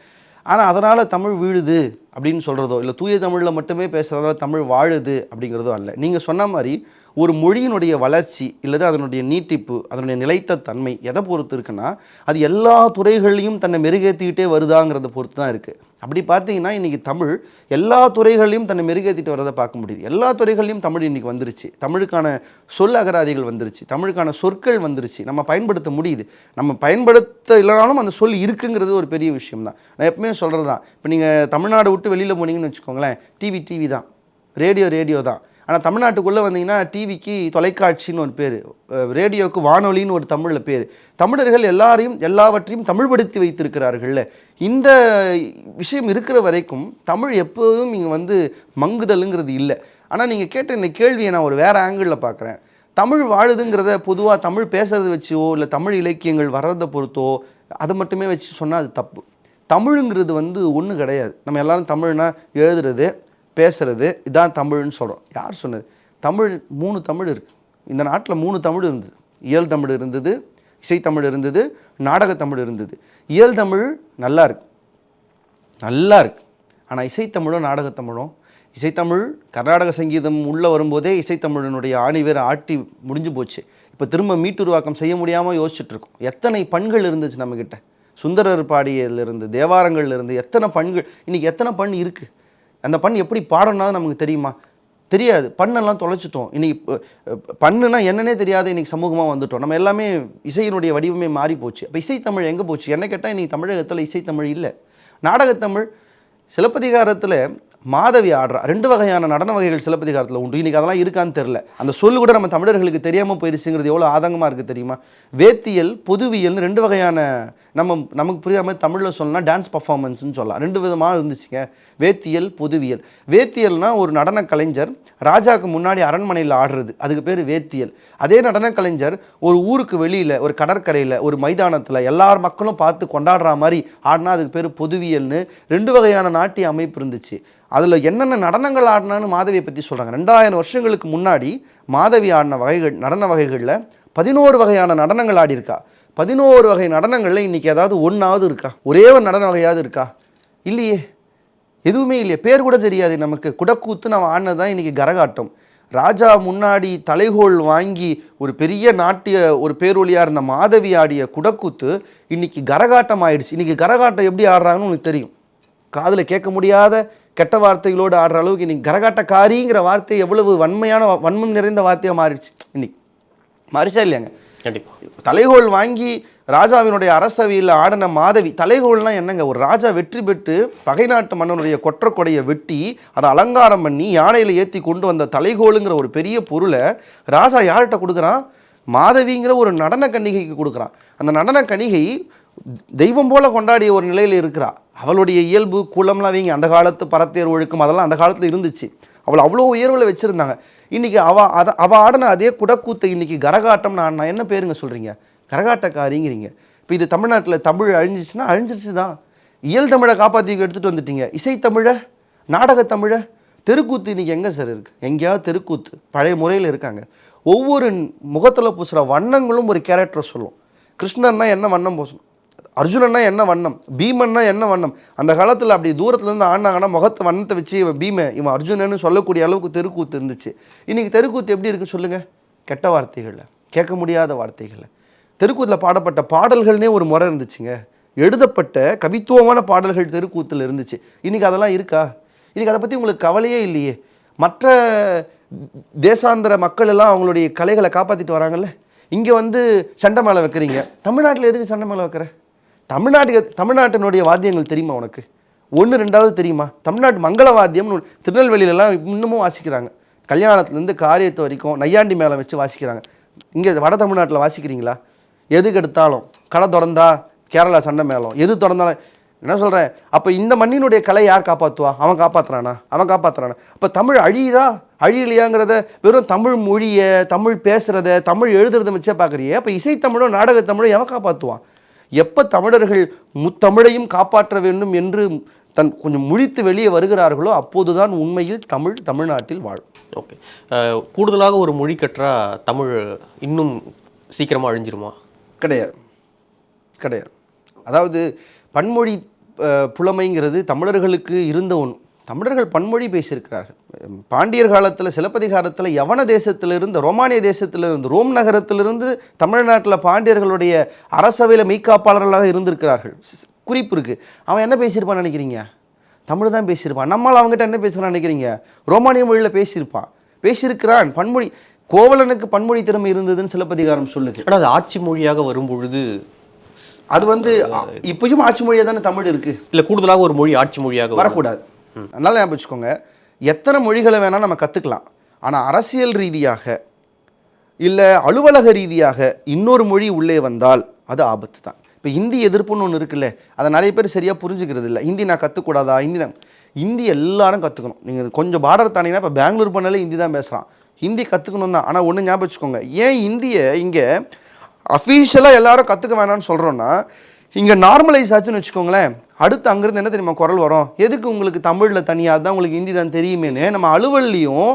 ஆனால் அதனால் தமிழ் வீழுது அப்படின்னு சொல்கிறதோ, இல்லை தூய தமிழில் மட்டுமே பேசுகிறதால தமிழ் வாழுது அப்படிங்கிறதோ அல்ல. நீங்கள் சொன்ன மாதிரி ஒரு மொழியினுடைய வளர்ச்சி இல்லது அதனுடைய நீட்டிப்பு, அதனுடைய நிலைத்த தன்மை எதை பொறுத்து இருக்குன்னா, அது எல்லா துறைகள்லையும் தன்னை மெருகேற்றிக்கிட்டே வருதாங்கிறத பொறுத்து தான் இருக்குது. அப்படி பார்த்தீங்கன்னா இன்றைக்கி தமிழ் எல்லா துறைகள்லையும் தன்னை மெருகேற்றிட்டு வரதை பார்க்க முடியுது. எல்லா துறைகள்லையும் தமிழ் இன்றைக்கி வந்துருச்சு. தமிழுக்கான சொல் அகராதிகள் வந்துருச்சு, தமிழுக்கான சொற்கள் வந்துருச்சு, நம்ம பயன்படுத்த முடியுது. நம்ம பயன்படுத்த இல்லைனாலும் அந்த சொல் இருக்குங்கிறது ஒரு பெரிய விஷயம் தான். நான் எப்பவுமே சொல்கிறது தான். இப்போ நீங்கள் தமிழ்நாடு விட்டு வெளியில் போனீங்கன்னு வச்சுக்கோங்களேன், டிவி தான், ரேடியோ தான். ஆனால் தமிழ்நாட்டுக்குள்ளே வந்தீங்கன்னா டிவிக்கு தொலைக்காட்சின்னு ஒரு பேர், ரேடியோவுக்கு வானொலின்னு ஒரு தமிழில் பேர். தமிழர்கள் எல்லாவற்றையும் தமிழ்படுத்தி வைத்திருக்கிறார்கள்ல. இந்த விஷயம் இருக்கிற வரைக்கும் தமிழ் எப்போதும் இங்கே வந்து மங்குதலுங்கிறது இல்லை. ஆனால் நீங்கள் கேட்ட இந்த கேள்வியை நான் ஒரு வேறு ஆங்கிளில் பார்க்குறேன். தமிழ் வாழுதுங்கிறத பொதுவாக தமிழ் பேசுகிறத வச்சோ இல்லை தமிழ் இலக்கியங்கள் வர்றதை பொறுத்தோ அதை மட்டுமே வச்சு சொன்னால் அது தப்பு. தமிழுங்கிறது வந்து ஒன்றும் கிடையாது. நம்ம எல்லோரும் தமிழ்னா எழுதுறது, பேசுகிறது, இதான் தமிழ்னு சொல்கிறோம். யார் சொன்னது? தமிழ் 3 தமிழ் இருக்குது. இந்த நாட்டில் 3 தமிழ் இருந்தது. இயல் தமிழ் இருந்தது, இசைத்தமிழ் இருந்தது, நாடகத்தமிழ் இருந்தது. இயல் தமிழ் நல்லா இருக்கு. ஆனால் இசைத்தமிழும் நாடகத்தமிழும், இசைத்தமிழ் கர்நாடக சங்கீதம் உள்ளே வரும்போதே இசைத்தமிழினுடைய ஆணிவேர் ஆட்டி முடிஞ்சு போச்சு. இப்போ திரும்ப மீட்டுருவாக்கம் செய்ய முடியாமல் யோசிச்சுட்ருக்கோம். எத்தனை பண்கள் இருந்துச்சு நம்மக்கிட்ட, சுந்தரர் பாடியிலிருந்து தேவாரங்கள்லேருந்து எத்தனை பண்கள், இன்றைக்கி எத்தனை பண் இருக்குது. அந்த பண் எப்படி பாடணும்னா நமக்கு தெரியுமா? தெரியாது. பண்ணெல்லாம் தொலைச்சிட்டோம். இன்றைக்கி பண்ணுனா என்னன்னே தெரியாத இன்றைக்கி சமூகமாக வந்துட்டோம். நம்ம எல்லாமே இசையினுடைய வடிவமே மாறி போச்சு. அப்போ இசைத்தமிழ் எங்கே போச்சு? என்ன கேட்டால் இன்றைக்கி தமிழகத்தில் இசைத்தமிழ் இல்லை. நாடகத்தமிழ் சிலப்பதிகாரத்தில் மாதவி ஆடுறா. 2 வகையான நடன வகைகள் சிலப்பதிகாரத்தில் உண்டு. இன்றைக்கி அதெல்லாம் இருக்கான்னு தெரில. அந்த சொல்லு கூட நம்ம தமிழர்களுக்கு தெரியாமல் போயிடுச்சுங்கிறது எவ்வளோ ஆதங்கமாக இருக்குது தெரியுமா? வேத்தியல், பொதுவியல்னு 2 வகையான, நமக்கு புரியாமல் தமிழில் சொல்லலாம் டான்ஸ் பர்ஃபார்மன்ஸ்னு சொல்லலாம். 2 விதமாக இருந்துச்சுங்க, வேத்தியல் பொதுவியல். வேத்தியல்னா ஒரு நடன கலைஞர் ராஜாவுக்கு முன்னாடி அரண்மனையில் ஆடுறது, அதுக்கு பேர் வேத்தியல். அதே நடன கலைஞர் ஒரு ஊருக்கு வெளியில், ஒரு கடற்கரையில், ஒரு மைதானத்தில் எல்லார் மக்களும் பார்த்து கொண்டாடுற மாதிரி ஆடினா அதுக்கு பேர் பொதுவியல்னு 2 வகையான நாட்டிய அமைப்பு இருந்துச்சு. அதில் என்னென்ன நடனங்கள் ஆடினான்னு மாதவியை பற்றி சொல்கிறாங்க. 2000 வருஷங்களுக்கு முன்னாடி மாதவி ஆடின வகைகள், நடன வகைகளில் 11 வகையான நடனங்கள் ஆடியிருக்கா. 11 வகை நடனங்களில் இன்றைக்கி ஏதாவது ஒன்றாவது இருக்கா? ஒரே ஒரு நடன வகையாவது இருக்கா? இல்லையே, எதுவுமே இல்லையே. பேர் கூட தெரியாது நமக்கு. குடக்கூத்து நம்ம ஆடினது தான் இன்றைக்கி கரகாட்டம். ராஜா முன்னாடி தலைகோல் வாங்கி ஒரு பெரிய நாட்டிய ஒரு பேரொழியாக இருந்த மாதவி ஆடிய குடக்கூத்து இன்றைக்கி கரகாட்டம் ஆயிடுச்சு. இன்றைக்கி கரகாட்டம் எப்படி ஆடுறாங்கன்னு உனக்கு தெரியும். காதில் கேட்க முடியாத கெட்ட வார்த்தைகளோடு ஆடுற அளவுக்கு இன்றைக்கி கரகாட்டக்காரிங்கிற வார்த்தை எவ்வளவு வன்மம் நிறைந்த வார்த்தையாக மாறிடுச்சு. இன்னைக்கு மாறிச்சா இல்லையாங்க? கண்டிப்பாக. தலைகோல் வாங்கி ராஜாவினுடைய அரசவையில் ஆடின மாதவி. தலைகோல்னால் என்னங்க? ஒரு ராஜா வெற்றி பெற்று பகை நாட்டு மன்னனுடைய கொற்றைக்கொடையை வெட்டி அதை அலங்காரம் பண்ணி யானையில் ஏற்றி கொண்டு வந்த தலைகோலுங்கிற ஒரு பெரிய பொருளை ராஜா யார்கிட்ட கொடுக்குறான்? மாதவிங்கிற ஒரு நடன கன்னிகைக்கு கொடுக்குறான். அந்த நடன கன்னிகை தெய்வம் போல கொண்டாடிய ஒரு நிலையில் இருக்கிறா. அவளுடைய இயல்பு குலம்லாம் வீங்க அந்த காலத்து பரத்தேர் ஒழுக்கம் அதெல்லாம் அந்த காலத்தில் இருந்துச்சு. அவள் அவ்வளோ உயர்வில் வச்சுருந்தாங்க. இன்றைக்கி அவள் ஆடின அதே குடக்கூத்தை இன்றைக்கி கரகாட்டம்னு ஆடினா என்ன பேருங்க சொல்கிறீங்க? கரகாட்டக்காரிங்கிறீங்க. இப்போ இது தமிழ்நாட்டில் தமிழ் அழிஞ்சிச்சுன்னா அழிஞ்சிருச்சு தான். இயல் தமிழை காப்பாற்றி எடுத்துகிட்டு வந்துட்டீங்க. இசைத்தமிழை, நாடகத்தமிழை, தெருக்கூத்து இன்றைக்கி எங்கே சார் இருக்குது? எங்கேயாவது தெருக்கூத்து பழைய முறையில் இருக்காங்க. ஒவ்வொரு முகத்தில் பூசுகிற வண்ணங்களும் ஒரு கேரக்டர் சொல்லும். கிருஷ்ணன்னா என்ன வண்ணம் பூசணும், அர்ஜுனன்னா என்ன வண்ணம், பீமன்னா என்ன வண்ணம். அந்த காலத்தில் அப்படி தூரத்துலேருந்து ஆடினாங்கன்னா முகத்தை வண்ணத்தை வச்சு இவன் அர்ஜுனன்னு சொல்லக்கூடிய அளவுக்கு தெருக்கூத்து இருந்துச்சு. இன்றைக்கி தெருக்கூத்து எப்படி இருக்குது சொல்லுங்கள்? கெட்ட வார்த்தைகளில், கேட்க முடியாத வார்த்தைகளில். தெருக்கூத்தில் பாடப்பட்ட பாடல்கள்னே ஒரு முறை இருந்துச்சுங்க. எழுதப்பட்ட கவித்துவமான பாடல்கள் தெருக்கூத்தில் இருந்துச்சு. இன்றைக்கி அதெல்லாம் இருக்கா? இன்றைக்கி அதை பற்றி உங்களுக்கு கவலையே இல்லையே. மற்ற தேசாந்திர மக்கள் எல்லாம் அவங்களுடைய கலைகளை காப்பாற்றிட்டு வராங்கல்ல. இங்கே வந்து சண்டை மேலே வைக்கிறீங்க. தமிழ்நாட்டில் எதுக்கு சண்டை மேலே வைக்கிற? தமிழ்நாட்டினுடைய வாத்தியங்கள் தெரியுமா உனக்கு? 1-2 தெரியுமா? தமிழ்நாட்டு மங்கள வாத்தியம்னு திருநெல்வேலியிலலாம் இன்னமும் வாசிக்கிறாங்க. கல்யாணத்துலேருந்து காரியத்து வரைக்கும் நையாண்டி மேலே வச்சு வாசிக்கிறாங்க. இங்கே வட தமிழ்நாட்டில் வாசிக்கிறீங்களா? எதுக்கு எடுத்தாலும் கடை திறந்தா கேரளா சண்டை மேளம், எது திறந்தாலும். என்ன சொல்கிறேன்? அப்போ இந்த மண்ணினுடைய கலை யார் காப்பாற்றுவா? அவன் காப்பாற்றுறானா? அப்போ தமிழ் அழியுதா அழியலையாங்கிறத வெறும் தமிழ் மொழியை, தமிழ் பேசுகிறத, தமிழ் எழுதுறதை வச்சே பார்க்குறியே. அப்போ இசைத்தமிழும் நாடகத்தமிழும் எவன் காப்பாற்றுவான்? எப்போ தமிழர்கள் முத்தமிழையும் காப்பாற்ற வேண்டும் என்று கொஞ்சம் முழித்து வெளியே வருகிறார்களோ அப்போதுதான் உண்மையில் தமிழ்நாட்டில் வாழும். ஓகே. கூடுதலாக ஒரு மொழி கற்றா தமிழ் இன்னும் சீக்கிரமாக அழிஞ்சிருமா? கிடையாது. அதாவது பன்மொழி புலமைங்கிறது தமிழர்களுக்கு இருந்த ஒன்று. தமிழர்கள் பன்மொழி பேசியிருக்கிறார்கள். பாண்டியர் காலத்தில் சிலப்பதிகாரத்தில் யவன தேசத்திலிருந்து, ரோமானிய தேசத்திலிருந்து, ரோம் நகரத்திலிருந்து தமிழ்நாட்டில் பாண்டியர்களுடைய அரசவையில் மெய்க்காப்பாளர்களாக இருந்திருக்கிறார்கள். குறிப்பு இருக்குது. அவன் என்ன பேசியிருப்பான்னு நினைக்கிறீங்க? தமிழ் தான் பேசியிருப்பான். நம்மளால் அவங்ககிட்ட என்ன பேசுகிறான்னு நினைக்கிறீங்க? ரோமானிய மொழியில் பேசியிருக்கிறான். பன்மொழி, கோவலனுக்கு பன்மொழி திறமை இருந்ததுன்னு சிலப்பதிகாரம் சொல்லுது. ஆனால் அது ஆட்சி மொழியாக வரும்பொழுது அது வந்து இப்பயும் ஆட்சி மொழியாக தானே தமிழ் இருக்குது. இல்லை, கூடுதலாக ஒரு மொழி ஆட்சி மொழியாக வரக்கூடாது. அதனால் ஞாபகம் வச்சுக்கோங்க, எத்தனை மொழிகளை வேணால் நம்ம கற்றுக்கலாம். ஆனால் அரசியல் ரீதியாக இல்லை அலுவலக ரீதியாக இன்னொரு மொழி உள்ளே வந்தால் அது ஆபத்து தான். இப்போ ஹிந்தி எதிர்ப்புன்னு ஒன்று இருக்குல்ல, அதை நிறைய பேர் சரியாக புரிஞ்சுக்கிறது இல்லை. ஹிந்தி நான் கற்றுக்கூடாதா? ஹிந்தி எல்லாரும் கற்றுக்கணும். நீங்கள் கொஞ்சம் பார்டர் தாண்டிங்கன்னா இப்போ பெங்களூர் பண்ணாலே ஹிந்தி தான் பேசுகிறான். ஹிந்தி கற்றுக்கணும் தான். ஆனால் ஒன்று ஞாபகம் வச்சுக்கோங்க, ஏன் ஹிந்தியை இங்கே அஃபீஷியலாக எல்லாரும் கற்றுக்க வேணாம்னு சொல்கிறோன்னா, இங்கே நார்மலைஸ் ஆச்சுன்னு வச்சுக்கோங்களேன், அடுத்து அங்கேருந்து என்ன தெரியுமா குரல் வரும்? எதுக்கு உங்களுக்கு தமிழில் தனியாக தான் உங்களுக்கு ஹிந்தி தான் தெரியுமேனு நம்ம அலுவல்லையும்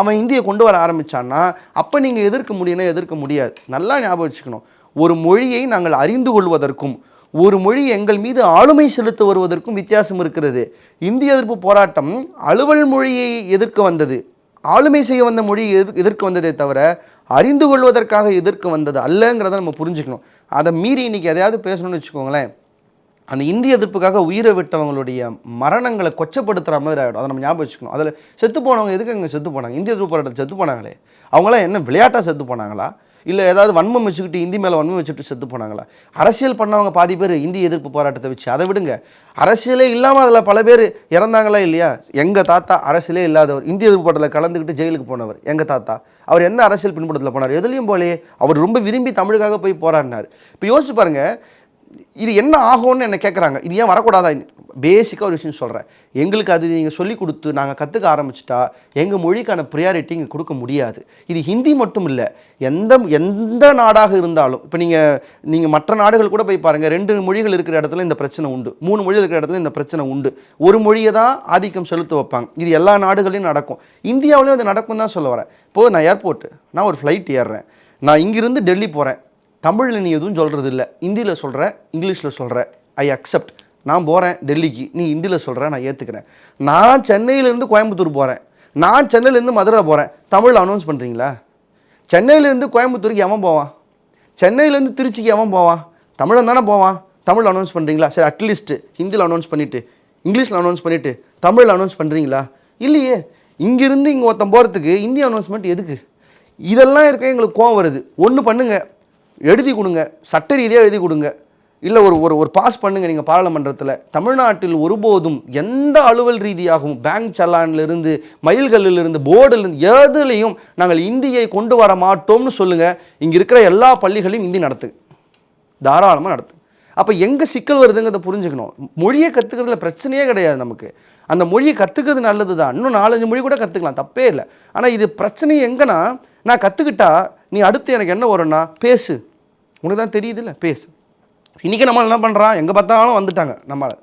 அவன் ஹிந்தியை கொண்டு வர ஆரம்பித்தான்னா அப்போ நீங்கள் எதிர்க்க முடியும்னா எதிர்க்க முடியாது. நல்லா ஞாபகம் வச்சுக்கணும். ஒரு மொழியை நாங்கள் அறிந்து கொள்வதற்கும் ஒரு மொழி எங்கள் மீது ஆளுமை செலுத்த வருவதற்கும் வித்தியாசம் இருக்கிறது. இந்திய எதிர்ப்பு போராட்டம் அலுவல் மொழியை எதிர்க்க வந்தது, ஆளுமை செய்ய வந்த மொழியை எதிர்க்க வந்ததே தவிர அறிந்து கொள்வதற்காக எதிர்க்க வந்தது அல்லங்கிறத நம்ம புரிஞ்சுக்கணும். அதை மீறி இன்றைக்கி எதையாவது பேசணும்னு வச்சுக்கோங்களேன், அந்த இந்திய எதிர்ப்புக்காக உயிரை விட்டவங்களுடைய மரணங்களை கொச்சப்படுத்துகிற மாதிரி ஆகிடும். அதை நம்ம ஞாபகம் வச்சுக்கணும். அதில் செத்து போனவங்க எதுக்கு அங்கே செத்து போனாங்க? இந்திய எதிர்ப்பு போராட்டத்தில் செத்து போனாங்களே, அவங்களாம் என்ன விளையாட்டாக செத்து போனாங்களா? இல்லை ஏதாவது வன்மம் வச்சுக்கிட்டு இந்தி மேலே வன்மம் வச்சுட்டு செத்து போனாங்களா? அரசியல் பண்ணவங்க பாதி பேர் இந்திய எதிர்ப்பு போராட்டத்தை வச்சு, அதை விடுங்க, அரசியலே இல்லாமல் அதில் பல பேர் இறந்தாங்களா இல்லையா? எங்கள் தாத்தா அரசியலே இல்லாதவர், இந்திய எதிர்ப்பு போராட்டத்தில் கலந்துக்கிட்டு ஜெயிலுக்கு போனவர் எங்கள் தாத்தா. அவர் எந்த அரசியல் பின்புலத்தில் போனார்? எதுலேயும் போலையே. அவர் ரொம்ப விரும்பி தமிழுக்காக போய் போராடினார். இப்போ யோசிச்சு பாருங்கள், இது என்ன ஆகும்னு என்ன கேட்குறாங்க. இது ஏன் வரக்கூடாதா? பேசிக்காக ஒரு விஷயம் சொல்கிறேன். எங்களுக்கு அது நீங்கள் சொல்லிக் கொடுத்து நாங்கள் கற்றுக்க ஆரம்பிச்சிட்டா எங்கள் மொழிக்கான ப்ரியாரிட்டி இங்கே கொடுக்க முடியாது. இது ஹிந்தி மட்டும் இல்லை, எந்த நாடாக இருந்தாலும். இப்போ நீங்கள் மற்ற நாடுகள் கூட போய் பாருங்கள், 2 மொழிகள் இருக்கிற இடத்துல இந்த பிரச்சனை உண்டு, 3 மொழிகள் இருக்கிற இடத்துல இந்த பிரச்சனை உண்டு. ஒரு மொழியை தான் ஆதிக்கம் செலுத்த வைப்பாங்க. இது எல்லா நாடுகளையும் நடக்கும், இந்தியாவிலையும் அது நடக்கும் தான் சொல்ல வரேன். இப்போது நான் ஏர்போர்ட்டு, நான் ஒரு ஃப்ளைட் ஏறுறேன், நான் இங்கிருந்து டெல்லி போகிறேன், தமிழில் நீ எதுவும் சொல்கிறது இல்லை, ஹிந்தியில் சொல்கிற, இங்கிலீஷில் சொல்கிற, ஐ அக்செப்ட். நான் போகிறேன் டெல்லிக்கு, நீ ஹிந்தியில் சொல்கிறேன், நான் ஏற்றுக்கிறேன். நான் சென்னையிலேருந்து கோயம்புத்தூர் போகிறேன், நான் சென்னையிலேருந்து மதுரை போகிறேன், தமிழில் அனௌன்ஸ் பண்ணுறீங்களா? சென்னையிலேருந்து கோயம்புத்தூருக்கு எவன் போவான்? சென்னையிலேருந்து திருச்சிக்கு எவன் போவான்? தமிழன் தானே போவான். தமிழ் அனௌன்ஸ் பண்ணுறீங்களா? சரி, அட்லீஸ்ட்டு ஹிந்தியில் அனௌன்ஸ் பண்ணிவிட்டு இங்கிலீஷில் அனௌன்ஸ் பண்ணிவிட்டு தமிழில் அனௌன்ஸ் பண்ணுறீங்களா? இல்லையே. இங்கேருந்து இங்கே ஒருத்தன் போகிறதுக்கு இந்தி அனௌன்ஸ்மெண்ட் எதுக்கு? இதெல்லாம் இருக்க எங்களுக்கு கோவம் வருது. ஒன்று பண்ணுங்கள், எழுதி கொடுங்க, சட்ட ரீதியாக எழுதி கொடுங்க, இல்லை ஒரு பாஸ் பண்ணுங்கள் நீங்கள் பாராளுமன்றத்தில். தமிழ்நாட்டில் ஒருபோதும் எந்த அலுவல் ரீதியாகவும் பேங்க் சலான்லேருந்து மயில்களிலிருந்து போர்டிலிருந்து எதுலேயும் நாங்கள் இந்தியை கொண்டு வர மாட்டோம்னு சொல்லுங்கள். இங்கே இருக்கிற எல்லா பள்ளிகளையும் இந்தி நடத்து, தாராளமாக நடத்து. அப்போ எங்கே சிக்கல் வருதுங்கிறத புரிஞ்சுக்கணும். மொழியை கற்றுக்கிறதுல பிரச்சனையே கிடையாது நமக்கு. அந்த மொழியை கற்றுக்கிறது நல்லது தான், இன்னும் 4-5 மொழி கூட கற்றுக்கலாம், தப்பே இல்லை. ஆனால் இது பிரச்சனை எங்கன்னா, நான் கற்றுக்கிட்டா நீ அடுத்து எனக்கு என்ன வரும்னா பேசு, உனக்கு தான் தெரியுது இல்லை, பேசு. இன்றைக்கி நம்மளை என்ன பண்ணுறான், எங்கே பார்த்தாலும் வந்துட்டாங்க. நம்மளை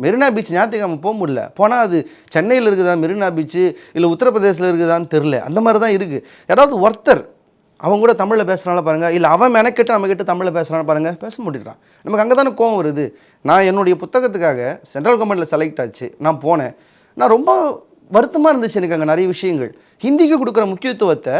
மெரினா பீச் ஞாயிற்றுக்கு நம்ம போக முடியல, போனால் அது சென்னையில் இருக்குதா மெரினா பீச்சு, இல்லை உத்தரப்பிரதேசில் இருக்குதான்னு தெரில, அந்த மாதிரி தான் இருக்குது. யாராவது ஒருத்தர் அவங்க கூட தமிழில் பேசுகிறாங்களா பாருங்கள், இல்லை அவன் மெனக்கெட்டு நம்மக்கிட்ட தமிழில் பேசுகிறான்னு பாருங்கள், பேச முடியறான். நமக்கு அங்கே தானே கோவம் வருது. நான் என்னுடைய புத்தகத்துக்காக சென்ட்ரல் கவர்மெண்ட்டில் செலக்ட் ஆச்சு, நான் போனேன், நான் ரொம்ப வருத்தமாக இருந்துச்சு. எனக்கு அங்கே நிறைய விஷயங்கள், ஹிந்திக்கு கொடுக்குற முக்கியத்துவத்தை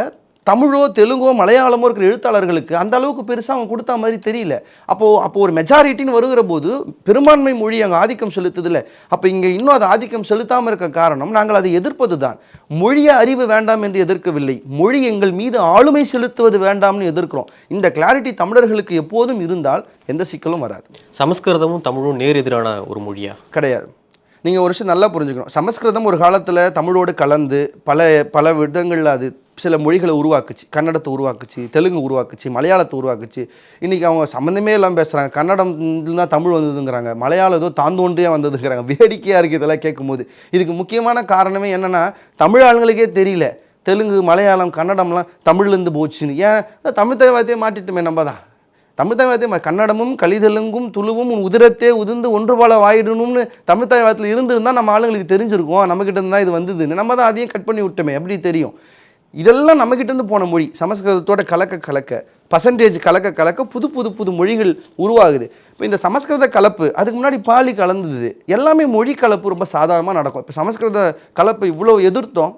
தமிழோ தெலுங்கோ மலையாளமோ இருக்கிற எழுத்தாளர்களுக்கு அந்த அளவுக்கு பெருசாக அவங்க கொடுத்தா மாதிரி தெரியல. அப்போது ஒரு மெஜாரிட்டின்னு வருகிற போது பெரும்பான்மை மொழி அங்கே ஆதிக்கம் செலுத்துதில்லை. அப்போ இங்கே இன்னும் அது ஆதிக்கம் செலுத்தாமல் இருக்க காரணம் நாங்கள் அதை எதிர்ப்பது தான். மொழிய அறிவு வேண்டாம் என்று எதிர்க்கவில்லை, மொழி எங்கள் மீது ஆளுமை செலுத்துவது வேண்டாம்னு எதிர்க்கிறோம். இந்த கிளாரிட்டி தமிழர்களுக்கு எப்போதும் இருந்தால் எந்த சிக்கலும் வராது. சமஸ்கிருதமும் தமிழும் நேர் எதிரான ஒரு மொழியா? கிடையாது. நீங்கள் ஒரு விஷயம் நல்லா புரிஞ்சுக்கணும். சமஸ்கிருதம் ஒரு காலத்தில் தமிழோடு கலந்து பல விதங்களில் அது சில மொழிகளை உருவாக்குச்சு. கன்னடத்தை உருவாக்குச்சு, தெலுங்கு உருவாக்குச்சு, மலையாளத்தை உருவாக்குச்சு. இன்றைக்கி அவங்க சம்மந்தமே இல்லாமல் பேசுகிறாங்க. கன்னடம் தான் தமிழ் வந்ததுங்கிறாங்க, மலையாளம் ஏதோ தாந்தோன்றியாக வந்ததுங்கிறாங்க. வேடிக்கையாக இருக்குது இதெல்லாம் கேட்கும்போது. இதுக்கு முக்கியமான காரணமே என்னென்னா, தமிழ் ஆளுங்களுக்கே தெரியல தெலுங்கு மலையாளம் கன்னடம்லாம் தமிழ்லேருந்து போச்சுன்னு. ஏன் தமிழ் தலைவாத்தையே மாட்டிட்டுமே நம்ம தான். தமிழ் தலைவாத்தையே கன்னடமும் கலிதெலுங்கும் துளுவும் உதிரத்தே உதிர்ந்து ஒன்று போல வாயிடணும்னு தமிழ் தலைவாத்தில் இருந்திருந்தால் நம்ம ஆளுங்களுக்கு தெரிஞ்சிருக்கும், நம்மக்கிட்ட இருந்தால் இது வந்ததுன்னு. நம்ம தான் அதையும் கட் பண்ணி விட்டோமே, எப்படி தெரியும்? இதெல்லாம் நம்மக்கிட்டேருந்து போன மொழி. சமஸ்கிருதத்தோட கலக்க பர்சன்டேஜ் கலக்க புது மொழிகள் உருவாகுது. இப்போ இந்த சமஸ்கிருத கலப்பு, அதுக்கு முன்னாடி பாலி கலந்தது, எல்லாமே மொழி கலப்பு ரொம்ப சாதாரணமாக நடக்கும். இப்போ சமஸ்கிருத கலப்பு இவ்வளோ எதிர்த்தோம்,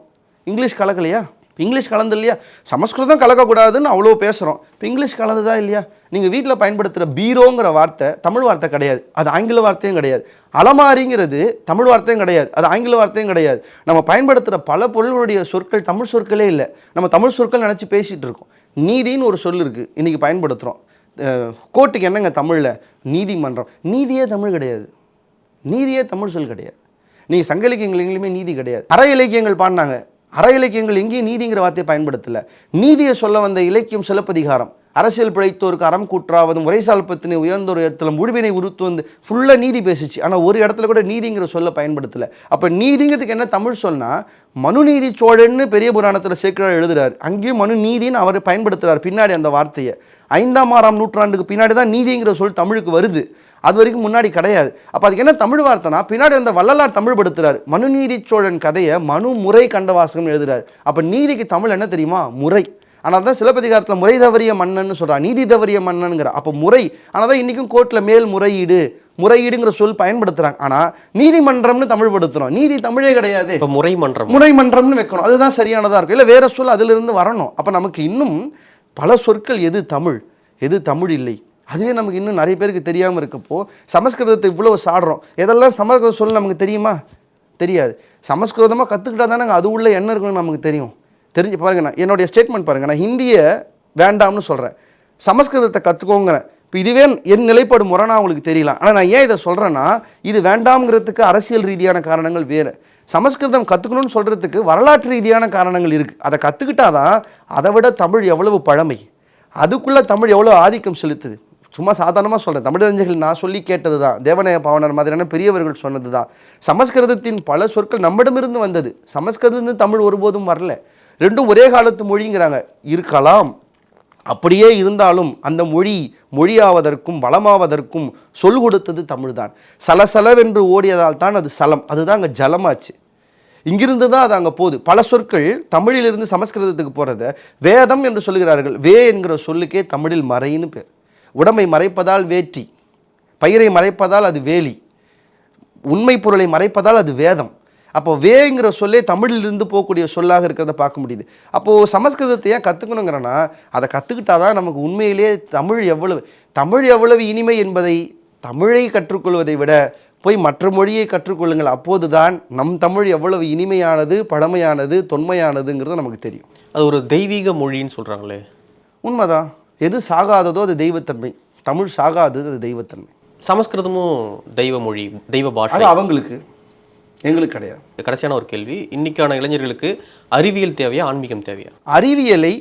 இங்கிலீஷ் கலக்கலையா? இங்கிலீஷ் கலந்து இல்லையா? சமஸ்கிருதம் கலக்கக்கூடாதுன்னு அவ்வளோ பேசுகிறோம், இப்போ இங்கிலீஷ் கலந்துதா இல்லையா? நீங்கள் வீட்டில் பயன்படுத்துகிற பீரோங்கிற வார்த்தை தமிழ் வார்த்தை கிடையாது, அது ஆங்கில வார்த்தையும் கிடையாது. அலமாரிங்கிறது தமிழ் வார்த்தையும் கிடையாது, அது ஆங்கில வார்த்தையும் கிடையாது. நம்ம பயன்படுத்துகிற பல பொருளுடைய சொற்கள் தமிழ் சொற்களே இல்லை. நம்ம தமிழ் சொற்கள் நினச்சி பேசிகிட்டு இருக்கோம். நீதின்னு ஒரு சொல் இருக்குது, இன்றைக்கி பயன்படுத்துகிறோம். கோர்ட்டுக்கு என்னங்க தமிழில்? நீதிமன்றம். நீதியே தமிழ் கிடையாது, நீதியே தமிழ் சொல் கிடையாது. நீங்கள் சங்க இலக்கியங்கள் எங்கேயுமே நீதி கிடையாது. அற இலக்கியங்கள் பாடினாங்க, அற இலக்கியங்கள் எங்கேயும் நீதிங்கிற வார்த்தையை பயன்படுத்தலை. நீதியை சொல்ல வந்த இலக்கியம் சிலப்பதிகாரம். அரசியல் பிழைத்தோருக்கு அறம் கூற்றாவதும் உரைசால்பத்தினை உயர்ந்தோர் இடத்துல முடிவினை உறுத்து வந்து ஃபுல்லாக நீதி பேசிச்சு. ஆனால் ஒரு இடத்துல கூட நீதிங்கிற சொல்ல பயன்படுத்தலை. அப்போ நீதிங்கிறதுக்கு என்ன தமிழ் சொன்னால், மனுநீதி சோழன்னு பெரிய புராணத்தில் சேக்கிழார் எழுதுறாரு, அங்கேயும் மனு நீதின்னு அவர் பயன்படுத்துகிறார் பின்னாடி அந்த வார்த்தையை. 5ஆம் நூற்றாண்டுக்கு பின்னாடி தான் நீதிங்கிற சொல் தமிழுக்கு வருது, அது வரைக்கும் முன்னாடி கிடையாது. அப்போ அதுக்கு என்ன தமிழ் வார்த்தைனா, பின்னாடி அந்த வள்ளலார் தமிழ் படுத்துறாரு. மனுநீதி சோழன் கதையை மனு முறை கண்டவாசகம் எழுதுறாரு. அப்போ நீதிக்கு தமிழ் என்ன தெரியுமா? முறை. ஆனால் தான் சிலப்பதிகாரத்தில் முறை தவறிய மன்னன் சொல்கிறான், நீதி தவறிய மன்னனுங்கிற. அப்போ முறை, ஆனால் தான் இன்றைக்கும் கோர்ட்டில் மேல்முறையீடு, முறையீடுங்கிற சொல் பயன்படுத்துகிறாங்க. ஆனால் நீதிமன்றம்னு தமிழ் படுத்துகிறோம். நீதி தமிழே கிடையாது, இப்போ முறைமன்றம், முறைமன்றம்னு வைக்கணும். அதுதான் சரியானதாக இருக்கும். இல்லை வேறு சொல் அதிலிருந்து வரணும். அப்போ நமக்கு இன்னும் பல சொற்கள் எது தமிழ் எது தமிழ் இல்லை, அதுவே நமக்கு இன்னும் நிறைய பேருக்கு தெரியாமல் இருக்கப்போ சமஸ்கிருதத்தை இவ்வளோ சாடுறோம். எதெல்லாம் சமஸ்கிருத சொல் நமக்கு தெரியுமா? தெரியாது. சமஸ்கிருதமாக கற்றுக்கிட்டா தானே அது உள்ள என்ன இருக்குன்னு நமக்கு தெரியும். தெரிஞ்சு பாருங்க, நான் என்னுடைய ஸ்டேட்மெண்ட் பாருங்கள், நான் ஹிந்தியை வேண்டாம்னு சொல்கிறேன், சமஸ்கிருதத்தை கற்றுக்கோங்கிறேன். இப்போ இதுவே என் நிலைப்பாடு முரணா உங்களுக்கு தெரியலாம். ஆனால் நான் ஏன் இதை சொல்கிறேன்னா, இது வேண்டாம்ங்கிறதுக்கு அரசியல் ரீதியான காரணங்கள் வேறு, சமஸ்கிருதம் கற்றுக்கணும்னு சொல்கிறதுக்கு வரலாற்று ரீதியான காரணங்கள் இருக்குது. அதை கற்றுக்கிட்டா தான் அதை விட தமிழ் எவ்வளவு பழமை, அதுக்குள்ளே தமிழ் எவ்வளோ ஆதிக்கம் செலுத்துது. சும்மா சாதாரணமாக சொல்கிறேன், தமிழறிஞர்கள் நான் சொல்லி கேட்டது தான், தேவநாய பாவனர் மாதிரியான பெரியவர்கள் சொன்னது தான். சமஸ்கிருதத்தின் பல சொற்கள் நம்மிடமிருந்து வந்தது, சமஸ்கிருதத்திலிருந்து தமிழ் ஒருபோதும் வரல. ரெண்டும் ஒரே காலத்து மொழிங்கிறாங்க, இருக்கலாம். அப்படியே இருந்தாலும் அந்த மொழியாவதற்கும் வளமாவதற்கும் சொல் கொடுத்தது தமிழ் தான். சலசலவென்று ஓடியதால் தான் அது சலம், அதுதான் அங்கே ஜலமாச்சு. இங்கிருந்து தான் அது அங்கே போகுது. பல சொற்கள் தமிழிலிருந்து சமஸ்கிருதத்துக்கு போகிறத வேதம் என்று சொல்கிறார்கள். வே என்கிற சொல்லுக்கே தமிழில் மறைன்னு பேர். உடம்பை மறைப்பதால் வேட்டி, பயிரை மறைப்பதால் அது வேலி, உண்மை பொருளை மறைப்பதால் அது வேதம். அப்போ வேங்கிற சொல்லே தமிழிலிருந்து போகக்கூடிய சொல்லாக இருக்கிறத பார்க்க முடியுது. அப்போது சமஸ்கிருதத்தை ஏன் கற்றுக்கணுங்கிறனா, அதை கற்றுக்கிட்டாதான் நமக்கு உண்மையிலே தமிழ் எவ்வளவு இனிமை என்பதை, தமிழை கற்றுக்கொள்வதை விட போய் மற்ற மொழியை கற்றுக்கொள்ளுங்கள். அப்போது தான் நம் தமிழ் எவ்வளவு இனிமையானது, பழமையானது, தொன்மையானதுங்கிறது நமக்கு தெரியும். அது ஒரு தெய்வீக மொழின்னு சொல்கிறாங்களே, உண்மைதான். எது சாகாததோ அது தெய்வத்தன்மை. தமிழ் சாகாதது, அது தெய்வத்தன்மை. சமஸ்கிருதமும் தெய்வ மொழி, தெய்வ பாஷை, அது அவங்களுக்கு, எங்களுக்கு கிடையாது. கடைசியான ஒரு கேள்வி, இன்னைக்கான இளைஞர்களுக்கு அறிவியல் தேவையா, ஆன்மீகம் தேவையா? அறிவியலை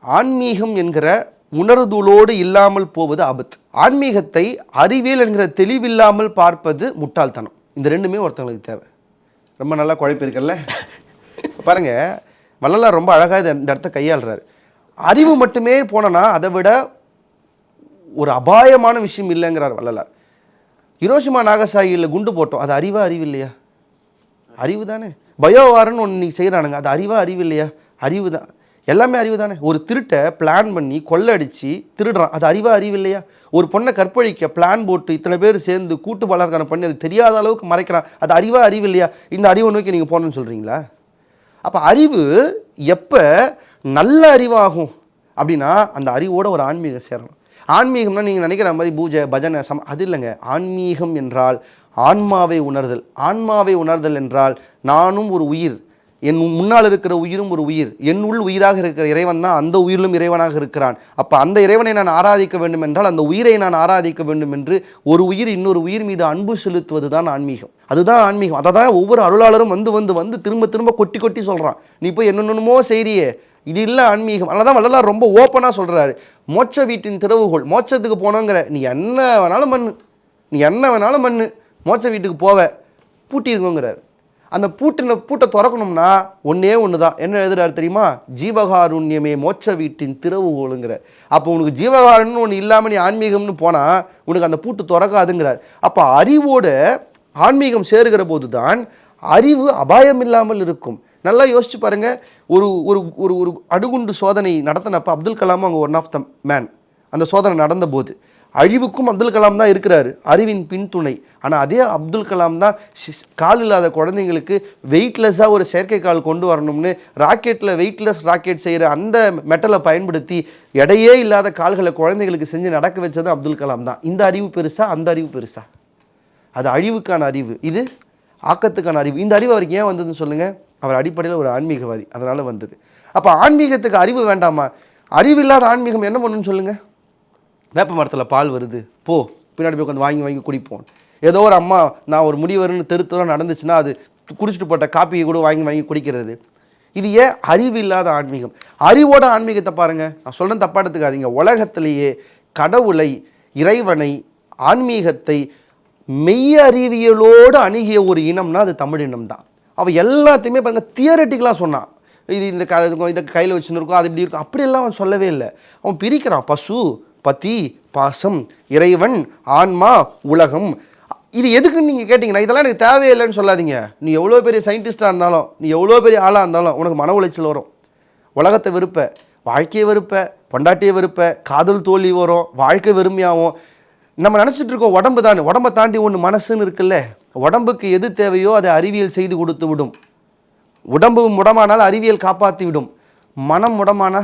ஆன்மீகம் என்கிற உணர்தலோடு இல்லாமல் போவது ஆபத்து. ஆன்மீகத்தை அறிவியல் என்கிற தெளிவில்லாமல் பார்ப்பது முட்டாள்தனம். இந்த ரெண்டுமே ஒருத்தவங்களுக்கு தேவை. ரொம்ப நல்லா குழப்பிருக்கல பாருங்க, வள்ளலார் ரொம்ப அழகாக இந்த இடத்த கையாளுறாரு. அறிவு மட்டுமே போனனா அதை விட ஒரு அபாயமான விஷயம் இல்லைங்கிறார் வள்ளலார். ஹிரோஷிமா நாகசாகியில் குண்டு போட்டோம், அது அறிவா அறிவு இல்லையா? அறிவு தானே. பயோவார்னு ஒன்று நீங்கள் செய்கிறானுங்க, அது அறிவா அறிவு இல்லையா? அறிவு தான். எல்லாமே அறிவு தானே. ஒரு திருட்டை பிளான் பண்ணி கொள்ளடிச்சு திருடுறான், அது அறிவா அறிவு இல்லையா? ஒரு பொண்ணை கற்பழிக்க பிளான் போட்டு இத்தனை பேர் சேர்ந்து கூட்டு பலாத்காரம் பண்ணி அது தெரியாத அளவுக்கு மறைக்கிறான், அது அறிவா அறிவு இல்லையா? இந்த அறிவை நோக்கி நீங்கள் போகணுன்னு சொல்கிறீங்களா? அப்போ அறிவு எப்போ நல்ல அறிவாகும் அப்படின்னா அந்த அறிவோட ஒரு ஆன்மீகம் சேரணும். ஆன்மீகம்னா நீங்கள் நினைக்கிற மாதிரி பூஜை பஜனை அது இல்லைங்க. ஆன்மீகம் என்றால் ஆன்மாவை உணர்தல். ஆன்மாவை உணர்தல் என்றால் நானும் ஒரு உயிர், என் முன்னால் இருக்கிற உயிரும் ஒரு உயிர், என் உள் உயிராக இருக்கிற இறைவன் தான் அந்த உயிரிலும் இறைவனாக இருக்கிறான். அப்போ அந்த இறைவனை நான் ஆராதிக்க வேண்டும் என்றால் அந்த உயிரை நான் ஆராதிக்க வேண்டும் என்று ஒரு உயிர் இன்னொரு உயிர் மீது அன்பு செலுத்துவது தான் ஆன்மீகம். அதுதான் ஆன்மீகம். அதை தான் ஒவ்வொரு அருளாளரும் வந்து திரும்ப திரும்ப கொட்டி கொட்டி சொல்கிறான். நீ போய் என்னென்னமோ செய்றியே, இது இல்லை ஆன்மீகம். அதனால தான் வள்ளலார் ரொம்ப ஓப்பனாக சொல்கிறாரு, மோட்ச வீட்டின் திறவுகோள். மோட்சத்துக்கு போனோங்கிற நீ என்ன வேணாலும் பண்ணு, மோட்ச வீட்டுக்கு போவ பூட்டியிருக்கோங்கிறார். அந்த பூட்டை திறக்கணும்னா ஒன்று தான். என்ன எழுதுறாரு தெரியுமா? ஜீவகாருண்யமே மோட்ச வீட்டின் திறவுகோளுங்கிற. அப்போ உனக்கு ஜீவகாருண்யம்னு ஒன்று இல்லாமல் நீ ஆன்மீகம்னு போனால் உனக்கு அந்த பூட்டு திறக்காதுங்கிறார். அப்போ அறிவோட ஆன்மீகம் சேருகிற போது தான் அறிவு அபாயம் இல்லாமல் இருக்கும். நல்லா யோசிச்சு பாருங்க. ஒரு ஒரு ஒரு ஒரு அணுகுண்டு சோதனை நடத்தினப்ப அப்துல் கலாம் அங்கே ஒன் ஆஃப் த மேன். அந்த சோதனை நடந்த போது அழிவுக்கும் அப்துல் கலாம் தான் இருக்கிறாரு, அறிவின் பின்துணை. ஆனால் அதே அப்துல் கலாம் தான் கால் இல்லாத குழந்தைங்களுக்கு வெயிட்லெஸ்ஸாக ஒரு செயற்கைக்கால் கொண்டு வரணும்னு ராக்கெட்டில் வெயிட்லெஸ் ராக்கெட் செய்கிற அந்த மெட்டலை பயன்படுத்தி எடையே இல்லாத கால்களை குழந்தைங்களுக்கு செஞ்சு நடக்க வச்சது அப்துல் கலாம் தான். இந்த அறிவு பெருசா, அந்த அறிவு பெருசா? அது அழிவுக்கான அறிவு, இது ஆக்கத்துக்கான அறிவு. இந்த அறிவு அவருக்கு ஏன் வந்ததுன்னு சொல்லுங்கள்? அவர் அடிப்படையில் ஒரு ஆன்மீகவாதி, அதனால் வந்தது. அப்போ ஆன்மீகத்துக்கு அறிவு வேண்டாமா? அறிவில்லாத ஆன்மீகம் என்ன பண்ணுன்னு சொல்லுங்கள்? வேப்ப மரத்தில் பால் வருது, போ பின்னாடி போய் உட்காந்து வாங்கி குடிப்போம். ஏதோ ஒரு அம்மா நான் ஒரு முடிவருன்னு தெருத்தூரம் நடந்துச்சுன்னா அது குடிச்சிட்டு போட்ட காப்பியை கூட வாங்கி குடிக்கிறது. இது ஏன் அறிவு இல்லாத ஆன்மீகம்? அறிவோட ஆன்மீகத்தை பாருங்கள். நான் சொல்கிறேன், தப்பா எடுத்துக்காதீங்க. உலகத்திலேயே கடவுளை, இறைவனை, ஆன்மீகத்தை மெய் அறிவியலோடு அணுகிய ஒரு இனம்னா அது தமிழ் இனம் தான். அவன் எல்லாத்தையுமே பாருங்கள் தியரட்டிக்கலாக சொன்னான். இது இந்த இதை கையில் வச்சுருக்கோம், அது இப்படி இருக்கும், அப்படியெல்லாம் அவன் சொல்லவே இல்லை. அவன் பிரிக்கிறான். பசு, பதி, பாசம், இறைவன், ஆன்மா, உலகம். இது எதுக்குன்னு நீங்கள் கேட்டிங்கன்னா இதெல்லாம் எனக்கு தேவையில்லைன்னு சொல்லாதீங்க. நீ எவ்வளோ பெரிய சயின்டிஸ்டாக இருந்தாலும், நீ எவ்வளோ பெரிய ஆளாக இருந்தாலும் உனக்கு மன உளைச்சல் வரும். உலகத்தை வெறுப்ப, வாழ்க்கையை வெறுப்ப, பொண்டாட்டியை வெறுப்ப, காதல் தோல்வி வரும், வாழ்க்கை வெறுமையாகும். நம்ம நினச்சிட்டு இருக்கோம் உடம்பு தானே, உடம்பை தாண்டி ஒன்று மனசுன்னு இருக்குல்ல. உடம்புக்கு எது தேவையோ அதை அறிவியல் செய்து கொடுத்து விடும். உடம்பு முடமானால் அறிவியல் காப்பாற்றி விடும். மனம் முடமானா,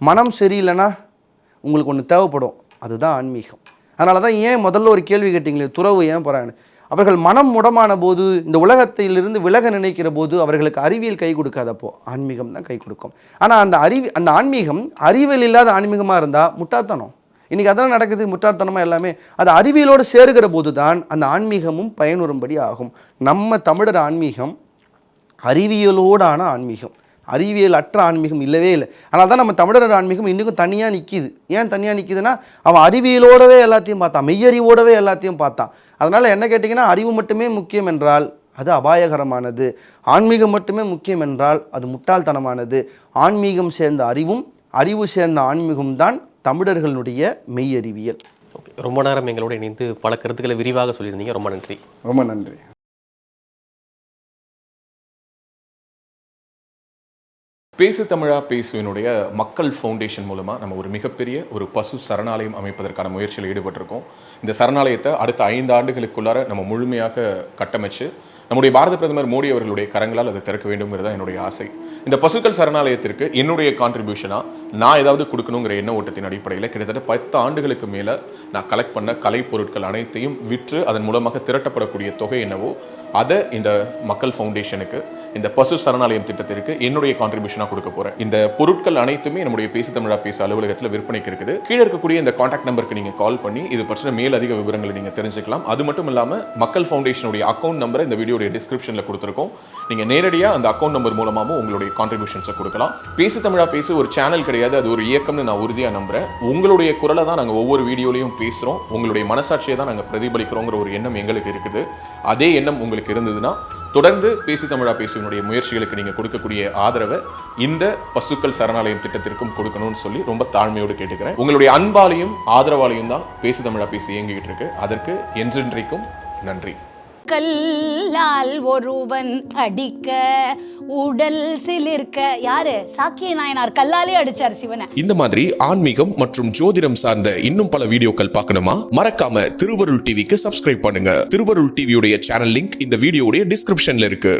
மனம் சரியில்லைன்னா உங்களுக்கு ஒன்று தேவைப்படும், அதுதான் ஆன்மீகம். அதனால தான் ஏன் முதல்ல ஒரு கேள்வி கேட்டிங்களே, துறவு ஏன் போகிறான்னு. அவர்கள் மனம் முடமான போது, இந்த உலகத்திலிருந்து விலக நினைக்கிற போது அவர்களுக்கு அறிவியல் கை கொடுக்காதப்போ ஆன்மீகம் தான் கை கொடுக்கும். ஆனால் அந்த ஆன்மீகம் அறிவியல் இல்லாத ஆன்மீகமாக இருந்தால் முட்டாள்தனம். இன்றைக்கி அதெல்லாம் நடக்குது, முட்டாள்தனமாக எல்லாமே. அது அறிவியலோடு சேருகிற போது தான் அந்த ஆன்மீகமும் பயனுறும்படி ஆகும். நம்ம தமிழர் ஆன்மீகம் அறிவியலோடான ஆன்மீகம், அறிவியல் அற்ற ஆன்மீகம் இல்லவே இல்லை. ஆனால் தான் நம்ம தமிழர் ஆன்மீகம் இன்றைக்கும் தனியாக நிற்கிது. ஏன் தனியாக நிற்கிதுன்னா, அவன் அறிவியலோடவே எல்லாத்தையும் பார்த்தான், மெய்யறிவோடவே எல்லாத்தையும் பார்த்தான். அதனால் என்ன கேட்டிங்கன்னா, அறிவு மட்டுமே முக்கியம் என்றால் அது அபாயகரமானது, ஆன்மீகம் மட்டுமே முக்கியம் என்றால் அது முட்டாள்தனமானது. ஆன்மீகம் சேர்ந்த அறிவும் அறிவு சேர்ந்த ஆன்மீகம் தான் தமிழர்களுடைய மெய்யறிவியல். ஓகே, ரொம்ப நேரம் எங்களோட இணைந்து பல கருத்துக்களை விரிவாக சொல்லியிருந்தீங்க. ரொம்ப நன்றி. ரொம்ப நன்றி. பேசு தமிழா பேசுவினுடைய மக்கள் ஃபவுண்டேஷன் மூலமாக நம்ம ஒரு மிகப்பெரிய ஒரு பசு சரணாலயம் அமைப்பதற்கான முயற்சியில் ஈடுபட்டிருக்கோம். இந்த சரணாலயத்தை அடுத்த 5 ஆண்டுகளுக்குள்ளார நம்ம முழுமையாக கட்டமைச்சு நம்முடைய பாரத பிரதமர் மோடி அவர்களுடைய கரங்களால் அதை திறக்க வேண்டும்ங்கிறது தான் என்னுடைய ஆசை. இந்த பசுக்கள் சரணாலயத்திற்கு என்னுடைய கான்ட்ரிபியூஷனாக நான் ஏதாவது கொடுக்கணுங்கிற எண்ண ஓட்டத்தின் அடிப்படையில் கிட்டத்தட்ட 10 ஆண்டுகளுக்கு மேலே நான் கலெக்ட் பண்ண கலை பொருட்கள் அனைத்தையும் விற்று அதன் மூலமாக திரட்டப்படக்கூடிய தொகை என்னவோ அதை இந்த மக்கள் ஃபவுண்டேஷனுக்கு, இந்த பசு சரணாலயம் திட்டத்திற்கு என்னுடைய கான்ட்ரிபியூஷனாக கொடுக்க போகிறேன். இந்த பொருட்கள் அனைத்துமே நம்முடைய பேசு தமிழா பேசு அலுவலகத்தில் விற்பனைக்கு இருக்குது. கீழே இருக்கக்கூடிய இந்த கான்டாக்ட் நம்பருக்கு நீங்கள் கால் பண்ணி இது பற்றின மேலதிக விவரங்களை நீங்கள் தெரிஞ்சுக்கலாம். அது மட்டும் இல்லாமல் மக்கள் ஃபவுண்டேஷனுடைய அக்கௌண்ட் நம்பரை இந்த வீடியோடைய டிஸ்கிரிப்ஷனில் கொடுத்துருக்கோம். நீங்கள் நேரடியாக அந்த அக்கௌண்ட் நம்பர் மூலமாகவும் உங்களுடைய கான்ட்ரிபியூஷன்ஸை கொடுக்கலாம். பேசு தமிழா பேசு ஒரு சேனல் கிடையாது, அது ஒரு இயக்கம்னு நான் உறுதியாக நம்புகிறேன். உங்களுடைய குரலை தான் நாங்கள் ஒவ்வொரு வீடியோலையும் பேசுகிறோம், உங்களுடைய மனசாட்சியை தான் நாங்கள் பிரதிபலிக்கிறோங்கிற ஒரு எண்ணம் எங்களுக்கு இருக்குது. அதே எண்ணம் உங்களுக்கு இருந்ததுன்னா தொடர்ந்து பேசு தமிழா பேசுவனுடைய முயற்சிகளுக்கு நீங்கள் கொடுக்கக்கூடிய ஆதரவை இந்த பசுக்கள் சரணாலயம் திட்டத்திற்கும் கொடுக்கணும்னு சொல்லி ரொம்ப தாழ்மையோடு கேட்டுக்கிறேன். உங்களுடைய அன்பாலையும் ஆதரவாலையும் தான் பேசு தமிழா பேசி இயங்கிக்கிட்டு இருக்கு. அதற்கு என்றென்றைக்கும் நன்றி. கல்லால் ஒருவன் அடிக்க உடல் சிலிர்க்க, யாரு? சாக்கிய நாயனார் கல்லாலே அடிச்சார் சிவனை. இந்த மாதிரி ஆன்மீகம் மற்றும் ஜோதிடம் சார்ந்த இன்னும் பல வீடியோக்கள் பார்க்கணுமா? மறக்காம திருவருள் டிவிக்கு சப்ஸ்கிரைப் பண்ணுங்க. திருவருள் டிவியுடைய சேனல் லிங்க் இந்த வீடியோடைய டிஸ்கிரிப்ஷன்ல இருக்கு.